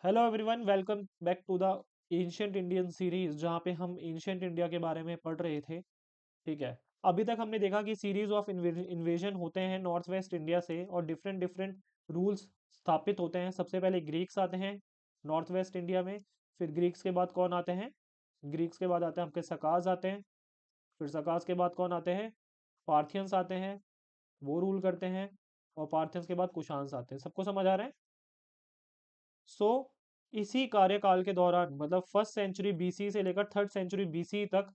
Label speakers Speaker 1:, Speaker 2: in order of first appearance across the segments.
Speaker 1: Hello everyone, welcome back to the ancient Indian series, जहाँ पे हम एंशियंट इंडिया के बारे में पढ़ रहे थे। ठीक है। अभी तक हमने देखा कि सीरीज ऑफ इन्वेजन होते हैं नॉर्थ वेस्ट इंडिया से और डिफरेंट डिफरेंट रूल्स स्थापित होते हैं। सबसे पहले ग्रीक्स आते हैं नॉर्थ वेस्ट इंडिया में। फिर ग्रीक्स के बाद कौन आते हैं? ग्रीक्स के बाद आते हैं आपके सकाज आते हैं। फिर सकाज के बाद कौन आते हैं? पार्थियंस आते हैं, वो रूल करते हैं। और पार्थियंस के बाद कुशान्स आते हैं। सबको समझ आ रहा है? सो इसी कार्यकाल के दौरान मतलब फर्स्ट सेंचुरी बीसी से लेकर थर्ड सेंचुरी बीसी तक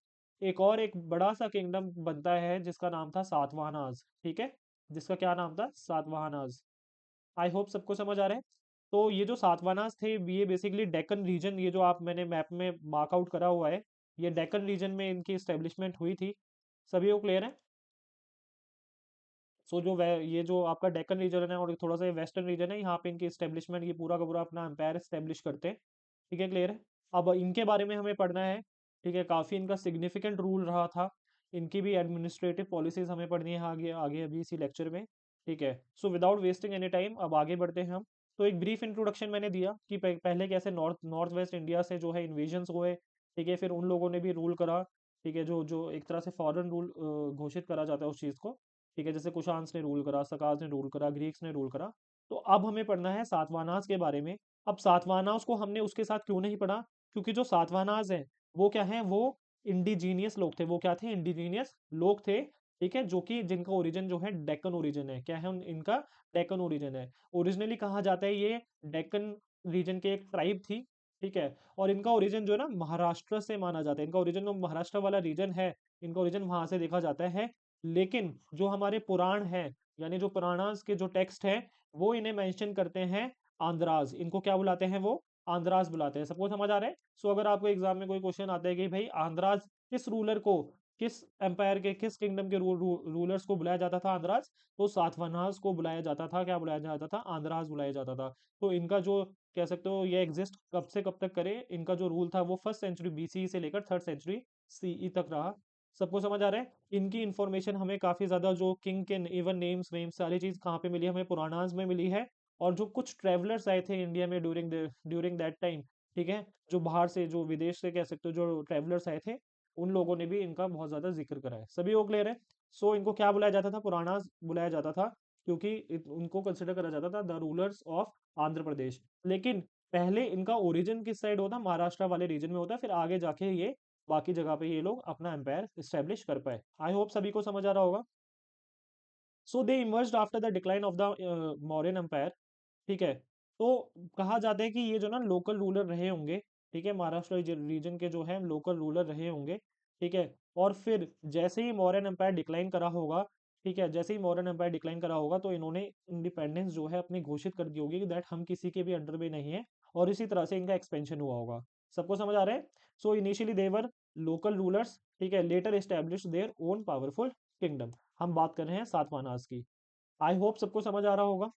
Speaker 1: एक बड़ा सा किंगडम बनता है जिसका नाम था सातवाहनाज। ठीक है, जिसका क्या नाम था? सातवाहनाज। आई होप सबको समझ आ रहा है। तो ये जो सातवाहनाज थे ये बेसिकली डेक्कन रीजन, ये जो आप मैंने मैप में मार्कआउट करा हुआ है, ये डेक्कन रीजन में इनकी स्टेब्लिशमेंट हुई थी। सभी को क्लियर है? सो ये जो आपका डेक्कन रीजन है और थोड़ा सा वेस्टर्न रीजन है, यहाँ पे इनकी स्टेब्लिशमेंट, ये पूरा का पूरा अपना एम्पायर स्टेब्लिश करते हैं। ठीक है, क्लियर है? अब इनके बारे में हमें पढ़ना है। ठीक है, काफ़ी इनका सिग्निफिकेंट रूल रहा था। इनकी भी एडमिनिस्ट्रेटिव पॉलिसीज हमें पढ़नी है आगे आगे अभी इसी लेक्चर में। ठीक है, so without wasting any time अब आगे बढ़ते हैं हम। तो एक ब्रीफ इंट्रोडक्शन मैंने दिया कि पहले कैसे नॉर्थ नॉर्थ वेस्ट इंडिया से जो है इन्वेजन्स हुए। ठीक है, फिर उन लोगों ने भी रूल करा। ठीक है, जो जो एक तरह से फॉरेन रूल घोषित करा जाता है उस चीज़ को। ठीक है, जैसे कुशान्स ने रूल करा, सकाज ने रूल करा, ग्रीक्स ने रूल करा। तो अब हमें पढ़ना है सातवाहनास के बारे में। अब सातवाहनास को हमने उसके साथ क्यों नहीं पढ़ा? क्योंकि जो सातवाहनास हैं वो क्या है, वो इंडिजीनियस लोग थे। वो क्या थे? इंडिजीनियस लोग थे। ठीक है, जो कि जिनका ओरिजिन जो है डेक्कन ओरिजिन है। क्या है इनका? डेक्कन ओरिजिन है। ओरिजिनली कहा जाता है ये डेक्कन रीजन के एक ट्राइब थी। ठीक है, और इनका ओरिजिन जो है ना महाराष्ट्र से माना जाता है। इनका ओरिजिन जो महाराष्ट्र वाला रीजन है, इनका ओरिजिन वहां से देखा जाता है। लेकिन जो हमारे पुराण हैं, यानी जो पुराणास के जो टेक्स्ट हैं, वो इन्हें मेंशन करते हैं आंध्राज। इनको क्या बुलाते हैं? वो आंध्राज बुलाते हैं। सबको समझ आ रहा है? सो अगर आपको एग्जाम में कोई क्वेश्चन आता है कि भाई आंध्राज किस रूलर को, किस एम्पायर के, किस किंगडम के रूलर्स को बुलाया जाता था आंध्राज, तो सातवाहनास को बुलाया जाता था। क्या बुलाया जाता था? आंध्राज बुलाया जाता था। तो इनका जो कह सकते हो ये एग्जिस्ट कब से कब तक करे, इनका जो रूल था वो फर्स्ट सेंचुरी बीसी से लेकर थर्ड सेंचुरी सीई तक रहा। सबको समझ आ रहा है? इनकी इन्फॉर्मेशन हमें काफ़ी ज़्यादा, जो किंग के इवन नेम्स वेम्स सारी चीज़ कहाँ पे मिली? हमें पुराणास में मिली है। और जो कुछ ट्रेवलर्स आए थे इंडिया में ड्यूरिंग दैट टाइम, ठीक है, जो बाहर से, जो विदेश से कह सकते हो, जो ट्रेवलर्स आए थे, उन लोगों ने भी इनका बहुत ज़्यादा जिक्र करा है। सभी को क्लियर है? सो इनको क्या बुलाया जाता था? पुराणास बुलाया जाता था, क्योंकि उनको कंसिडर करा जाता था the rulers of Andhra Pradesh. लेकिन पहले इनका ओरिजिन किस साइड होता? महाराष्ट्र वाले रीजन में होता है। फिर आगे जाके ये बाकी जगह पे ये लोग अपना एम्पायर स्टैब्लिश कर पाए। आई होप सभी को समझ आ रहा होगा। So they emerged after the decline of the Mauryan empire. ठीक है, तो कहा जाता है कि ये जो ना लोकल रूलर रहे होंगे। ठीक है, महाराष्ट्र रीजन के जो है लोकल रूलर रहे होंगे। ठीक है, और फिर जैसे ही मौर्यन एम्पायर डिक्लाइन करा होगा, ठीक है, जैसे ही मौर्यन एम्पायर डिक्लाइन करा होगा तो इन्होंने इंडिपेंडेंस जो है अपनी घोषित कर दी होगी कि दैट हम किसी के भी अंडर में नहीं है। और इसी तरह से इनका एक्सपेंशन हुआ होगा। सबको समझ आ रहा है? So initially they were local rulers. ठीक है, later establish their own powerful kingdom. हम बात कर रहे हैं सातवाहनास की। आई होप सबको समझ आ रहा होगा।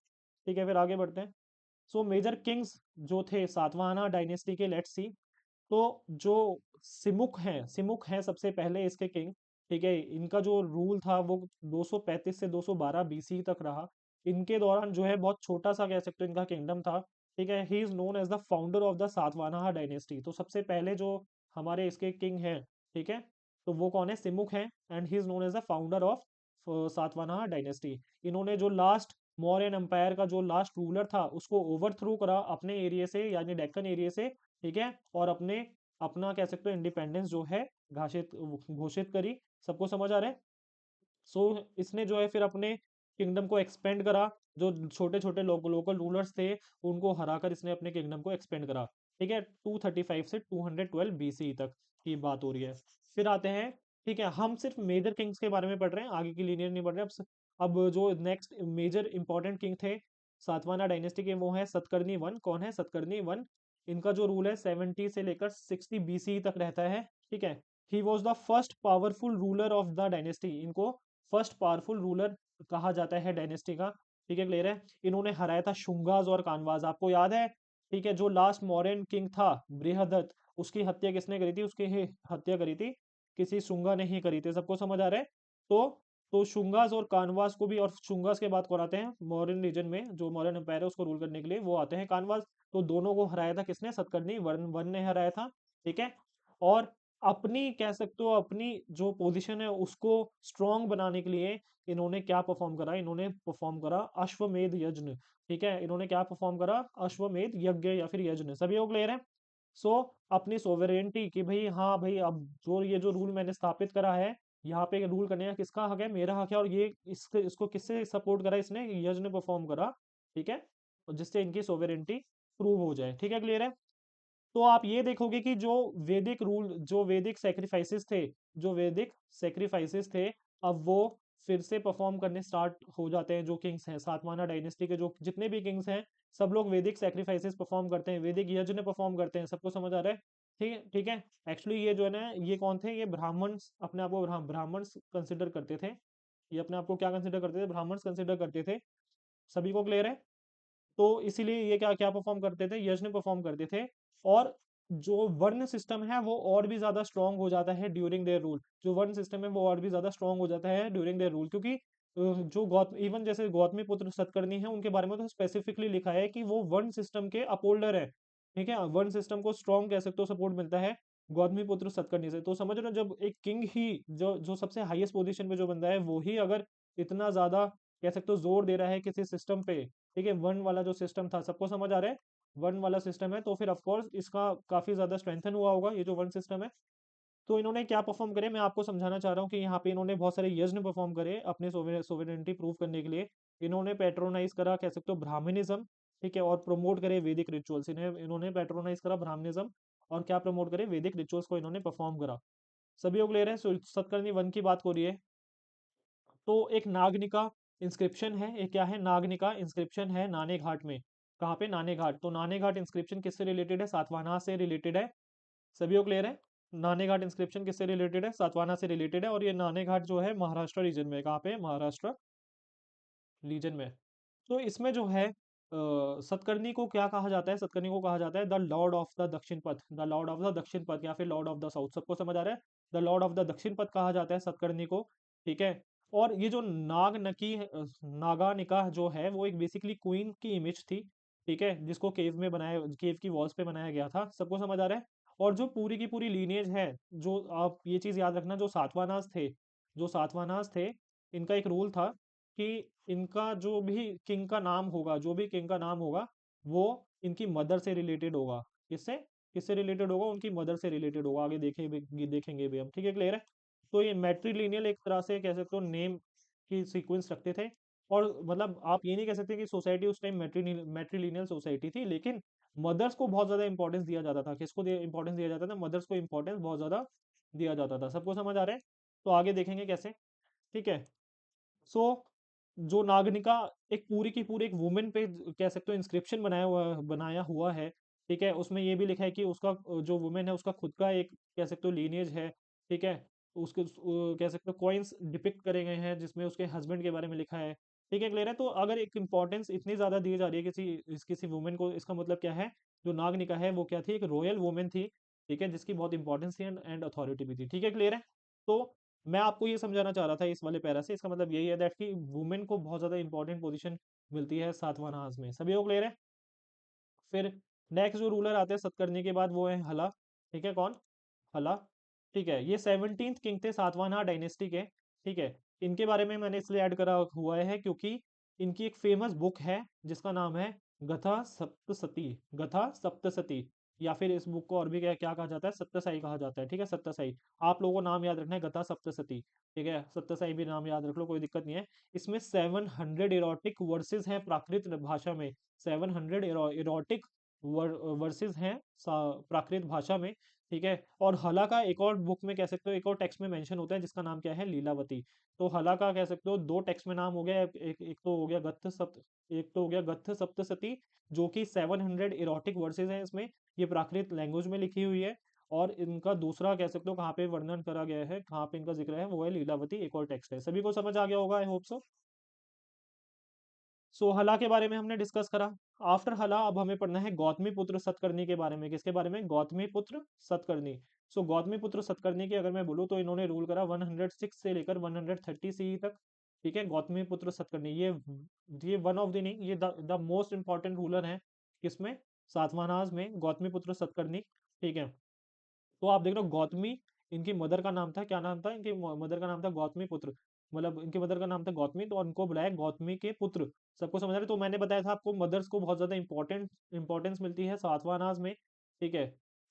Speaker 1: ठीक है, फिर आगे बढ़ते हैं। सो मेजर किंग्स जो थे सातवाहना डायनेस्टी के, लेट्स सी। तो जो सिमुक हैं सबसे पहले इसके किंग। ठीक है, इनका जो रूल था वो 235 से 212 बीसी तक रहा। इनके दौरान जो है बहुत छोटा सा कह सकते हो इनका किंगडम था। ठीक है, he is known as the founder of the Satavahana dynasty. तो सबसे पहले जो हमारे इसके किंग हैं, ठीक है, तो वो कौन है? सिमुक हैं, and he is known as the founder of Satavahana dynasty. इन्होंने जो लास्ट मौर्यन एम्पायर का जो लास्ट रूलर था उसको ओवरथ्रो करा अपने एरिया से, यानी डेक्कन एरिया से। ठीक है, और अपने अपना कह सकते हो इंडिपेंडेंस जो है घोषित घोषित करी। सबको समझ आ रहा है? सो इसने जो है फिर अपने किंगडम को एक्सपेंड करा। जो छोटे छोटे लोकल रूलर्स थे उनको हराकर इसने अपने किंगडम को एक्सपेंड करा। ठीक है, 235 से 212 बीसी तक की बात हो रही है। फिर आते हैं। ठीक है, हम सिर्फ मेजर किंग्स के बारे में पढ़ रहे हैं, आगे की लीनियर नहीं पढ़ रहे। अब जो नेक्स्ट मेजर इंपॉर्टेंट किंग थे सातवाहना डायनेस्टी के, वो है सतकर्णी वन। कौन है सतकर्णी वन? इनका जो रूल है 70 से लेकर 60 बीसी तक रहता है। ठीक है, he was the first powerful ruler of the dynasty. इनको फर्स्ट पावरफुल रूलर कहा जाता है डायनेस्टी का। ठीक है, क्लियर है? इन्होंने हराया था शुंगाज और कानवाज, आपको याद है? ठीक है, जो लास्ट मौर्यन किंग था बृहदत्त, उसकी हत्या किसने करी थी? उसकी हत्या करी थी किसी शुंगा ने ही करी थी। सबको समझ आ रहा है? तो तो शुंगास और कानवास को भी, और शुंगास के बाद कौन आते हैं मौर्यन रीजन में? जो मौर्यन एम्पायर है उसको रूल करने के लिए वो आते हैं कानवास। तो दोनों को हराया था किसने? सतकर्णी वन वन ने हराया था। ठीक है, और अपनी कह सकते हो अपनी जो पोजीशन है उसको स्ट्रांग बनाने के लिए इन्होंने क्या परफॉर्म करा? इन्होंने परफॉर्म करा अश्वमेध यज्ञ। ठीक है, इन्होंने क्या परफॉर्म करा? अश्वमेध यज्ञ या फिर यज्ञ। सभी को क्लियर है? सो अपनी सोवेरेनिटी कि भाई हाँ भाई, अब जो ये जो रूल मैंने स्थापित करा है, यहाँ पे रूल करने का किसका हक है? मेरा हक है। और ये इसको किससे सपोर्ट करा? इसने यज्ञ ने परफॉर्म करा। ठीक है, और जिससे इनकी सोवेरेनिटी प्रूव हो जाए। ठीक है, क्लियर है? तो आप ये देखोगे कि जो वैदिक रूल, जो वैदिक सैक्रिफाइसेस थे, जो वैदिक सैक्रिफाइसेस थे, अब वो फिर से परफॉर्म करने स्टार्ट हो जाते हैं। जो किंग्स हैं सातवाहना डायनेस्टी के, जो जितने भी किंग्स हैं, सब लोग वैदिक सैक्रिफाइसेस परफॉर्म करते हैं, वैदिक यज्ञ परफॉर्म करते हैं। सबको समझ आ रहा है? ठीक है, ठीक है। एक्चुअली ये जो है ना, ये कौन थे? ये ब्राह्मण्स, अपने आप को ब्राह्मण्स कंसिडर करते थे। ये अपने आप को क्या कंसिडर करते थे? ब्राह्मण्स कंसिडर करते थे। सभी को क्लियर है? तो इसीलिए ये क्या क्या परफॉर्म करते थे? यज्ञ परफॉर्म करते थे। और जो वर्ण सिस्टम है वो और भी ज्यादा स्ट्रांग हो जाता है ड्यूरिंग देयर रूल। जो वर्ण सिस्टम है वो और भी ज्यादा स्ट्रांग हो जाता है ड्यूरिंग देयर रूल, क्योंकि जो गौतम, इवन जैसे गौतमी पुत्र सतकर्णी है, उनके बारे में तो स्पेसिफिकली लिखा है कि वो वर्ण सिस्टम के अपहोल्डर है। ठीक है, वर्ण सिस्टम को स्ट्रांग कह सकते हो, सपोर्ट मिलता है गौतमी पुत्र सतकर्णी से। तो समझ रहे हो, जब एक किंग ही, जो जो सबसे हाईएस्ट पोजीशन पे जो बंदा है, वो ही अगर इतना ज्यादा कह सकते हो जोर दे रहा है किसी सिस्टम पे, ठीक है, वन वाला जो सिस्टम था, सबको समझ आ रहा है? वन वाला सिस्टम है, तो फिर ऑफ कोर्स इसका काफी ज्यादा स्ट्रेंथन हुआ होगा ये जो वन सिस्टम है। तो इन्होंने क्या परफॉर्म करे, मैं आपको समझाना चाह रहा हूँ कि यहाँ पे इन्होंने बहुत सारे यज्ञ परफॉर्म करे अपने सोवेरेनिटी प्रूव करने के लिए। इन्होंने पेट्रोनाइज करा कह सकते हो ब्राह्मणिज्म। ठीक है, और प्रमोट करे वैदिक रिचुअल्स। इन्हें इन्होंने पेट्रोनाइज करा ब्राह्मणिज्म, और क्या प्रमोट करे? वैदिक रिचुअल्स को इन्होंने परफॉर्म करा। सभी लोग ले रहे हैं? सतकर्णी वन की बात हो रही है। तो एक नागनिका इंस्क्रिप्शन है, एक क्या है? नागनिका इंस्क्रिप्शन है नाने घाट में। कहाँ पे? नाने घाट। तो नाने घाट इंस्क्रिप्शन किससे रिलेटेड है? सातवाहना से रिलेटेड है। सभी को क्लियर है? नाने घाट इंस्क्रिप्शन किससे रिलेटेड है? सातवाहना से रिलेटेड है। और ये नाने घाट जो है महाराष्ट्र रीजन में है। कहाँ पे? महाराष्ट्र रीजन में। तो इसमें जो है सतकर्णी को क्या कहा जाता है? सतकर्णी को कहा जाता है द लॉर्ड ऑफ द दक्षिण पथ, द लॉर्ड ऑफ द दक्षिण पथ, या फिर लॉर्ड ऑफ द साउथ। सबको समझ आ रहा है? द लॉर्ड ऑफ द दक्षिण पथ कहा जाता है सतकर्णी को। ठीक है, और ये जो नागानिका जो है, वो एक बेसिकली क्वीन की इमेज थी। ठीक है, जिसको केव में बनाया, केव की वॉल्स पे बनाया गया था। सबको समझ आ रहा है? और जो पूरी की पूरी लीनियज है, जो आप ये चीज याद रखना, जो सातवाहनास थे, जो सातवाहनास थे, इनका एक रूल था कि इनका जो भी किंग का नाम होगा, जो भी किंग का नाम होगा, वो इनकी मदर से रिलेटेड होगा। किससे? किससे रिलेटेड होगा? उनकी मदर से रिलेटेड होगा। आगे देखेंगे भी हम। ठीक है, क्लियर है? तो ये मैट्रिलिनियल एक तरह से कह सकते हो नेम की सीक्वेंस रखते थे। और मतलब आप ये नहीं कह सकते कि सोसाइटी उस टाइम मैट्रिलिनियल सोसाइटी थी, लेकिन मदर्स को बहुत ज्यादा इंपॉर्टेंस दिया जाता था। किसको इंपॉर्टेंस दिया जाता था? मदर्स को इंपॉर्टेंस बहुत ज्यादा दिया जाता था। सबको समझ आ रहा है? तो आगे देखेंगे कैसे। ठीक है, सो जो नागनिका एक पूरी की पूरी एक वुमेन पे कह सकते हो इंस्क्रिप्शन बनाया हुआ है। ठीक है, उसमें ये भी लिखा है कि उसका जो वुमेन है उसका खुद का एक कह सकते हो लीनिएज है। ठीक है, उसके कह सकते हो कॉइन्स डिपिक्ट करे गए हैं जिसमें उसके हस्बैंड के बारे में लिखा है। ठीक है, क्लियर है? तो अगर एक इंपॉर्टेंस इतनी ज्यादा दी जा रही है किसी वुमेन को, इसका मतलब क्या है? जो नागनिका है वो क्या थी? एक रॉयल वुमेन थी। ठीक है, जिसकी बहुत इंपॉर्टेंस थी एंड अथॉरिटी भी थी। ठीक है, क्लियर है? तो मैं आपको ये समझाना चाह रहा था इस वाले पैरा से, इसका मतलब यही है दैट कि वुमेन को बहुत ज्यादा इंपॉर्टेंट पोजीशन मिलती है सातवाहन में। सभी को क्लियर है? फिर नेक्स्ट जो रूलर आते हैं सतकर्णी के बाद, वो है हला। ठीक है, कौन? हला। ठीक है, ये 17th किंग थे सातवाहन डायनेस्टी के। ठीक है, इनके बारे में मैंने इसलिए ऐड करा हुआ है क्योंकि इनकी एक फेमस बुक है जिसका नाम है गथा सप्तसती। गथा सप्तसती, या फिर इस बुक को और भी क्या क्या कहा जाता है? सप्तसाई कहा जाता है। ठीक है, सप्तसाई। आप लोगों को नाम याद रखना है, गथा सप्तसती। ठीक है, सप्तसाई भी नाम याद रख लो, कोई दिक्कत नहीं है। इसमें 700 इरोटिक वर्सेस हैं प्राकृत भाषा में। 700 इरोटिक वर्सेस हैं प्राकृत भाषा में। ठीक है, और हला का एक और बुक में कह सकते हो, एक और टेक्स्ट में मेंशन होता है जिसका नाम क्या है? लीलावती। तो हला का कह सकते हो दो टेक्स्ट में नाम हो गया, एक तो हो गया गत्थ सप्तसती, जो कि 700 इरोटिक वर्सेस हैं इसमें। ये प्राकृत लैंग्वेज में लिखी हुई है। और इनका दूसरा कह सकते हो कहाँ पे वर्णन करा गया है, कहाँ पे इनका जिक्र है, वो है लीलावती, एक और टेक्स्ट है। सभी को समझ आ गया होगा, आई होप सो। सो हला के बारे में हमने डिस्कस करा। आफ्टर हला अब हमें पढ़ना है गौतमी पुत्र सतकर्णी के बारे में। किसके बारे में? गौतमी पुत्र सतकर्णी। सो गौतमी पुत्र सतकर्णी की अगर मैं बोलूँ तो इन्होंने रूल करा 106 से लेकर 130 सी तक। ठीक है, गौतमी पुत्र सतकर्णी ये वन ऑफ द नहीं, ये द मोस्ट इंपॉर्टेंट रूलर है। किसमें? सातवाहनाज में गौतमीपुत्र सतकर्णी, ठीक है। तो आप देख रहे हो गौतमी इनकी मदर का नाम था, क्या नाम था इनकी मदर का नाम था गौतमी पुत्र, मतलब इनके मदर का नाम था गौतमी, तो उनको बुलाया गौतमी के पुत्र। सबको समझ आ रहा है? तो मैंने बताया था आपको मदर्स को बहुत ज्यादा इंपॉर्टेंस मिलती है सातवाहनाज में, ठीक है।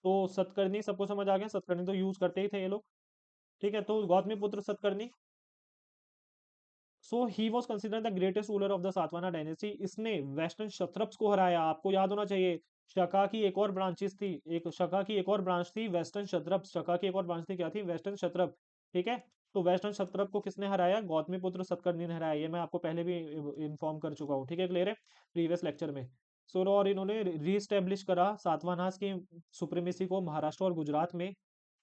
Speaker 1: तो सतकर्णी सबको समझ आ गया, सतकर्णी तो यूज करते ही थे ये लोग, ठीक है। तो Gautamiputra Satakarni, so he was consider the greatest ruler of the Satavahana dynasty. इसने वेस्टर्न क्षत्रप्स को हराया, आपको याद होना चाहिए। शका की एक और ब्रांचेस थी, एक शका की एक और ब्रांच थी वेस्टर्न क्षत्रप, शका की एक और ब्रांच थी, क्या थी? वेस्टर्न क्षत्रप, ठीक है। तो वेस्टर्न क्षत्रप को किसने हराया? गौतमीपुत्र सतकर्णी ने हराया, ये मैं आपको पहले भी इन्फॉर्म कर चुका हूँ, ठीक है, क्लियर है, प्रीवियस लेक्चर में। सो और इन्होंने रीस्टेब्लिश करा सातवाहनास की सुप्रीमेसी को महाराष्ट्र और गुजरात में,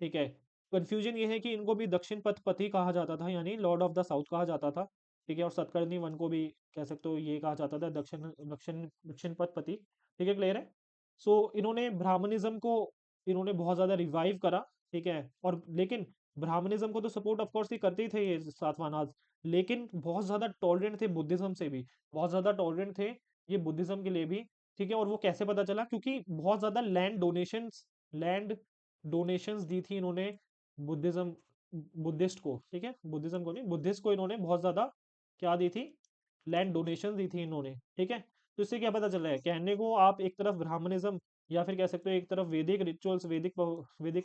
Speaker 1: ठीक है। कंफ्यूजन ये है कि इनको भी दक्षिण पथपति कहा जाता था, यानी लॉर्ड ऑफ द साउथ कहा जाता था, ठीक है। और सतकर्णी वन को भी कह सकते हो ये कहा जाता था दक्षिण दक्षिण दक्षिण पथपति, ठीक है, क्लियर है। सो इन्होंने ब्राह्मणिज्म को इन्होंने बहुत ज्यादा रिवाइव करा, ठीक है। और लेकिन ब्राह्मणिज्म को तो सपोर्ट ऑफ कोर्स ही करते ही थे ये सातवाहनाज, लेकिन बहुत ज्यादा टॉलरेंट थे बुद्धिज्म से भी, बहुत ज्यादा टॉलरेंट थे ये बुद्धिज्म के लिए भी, ठीक है। और वो कैसे पता चला? क्योंकि बहुत ज्यादा लैंड डोनेशंस दी थी इन्होंने बुद्धिज्म बुद्धिस्ट को, ठीक है, बुद्धिज्म को नहीं, बुद्धिस्ट को इन्होंने बहुत ज्यादा क्या दी थी? लैंड डोनेशन दी थी इन्होंने, ठीक है। तो इससे क्या पता चल रहा है? कहने को आप एक तरफ ब्राह्मणिज्म या फिर कह सकते हो एक तरफ वैदिक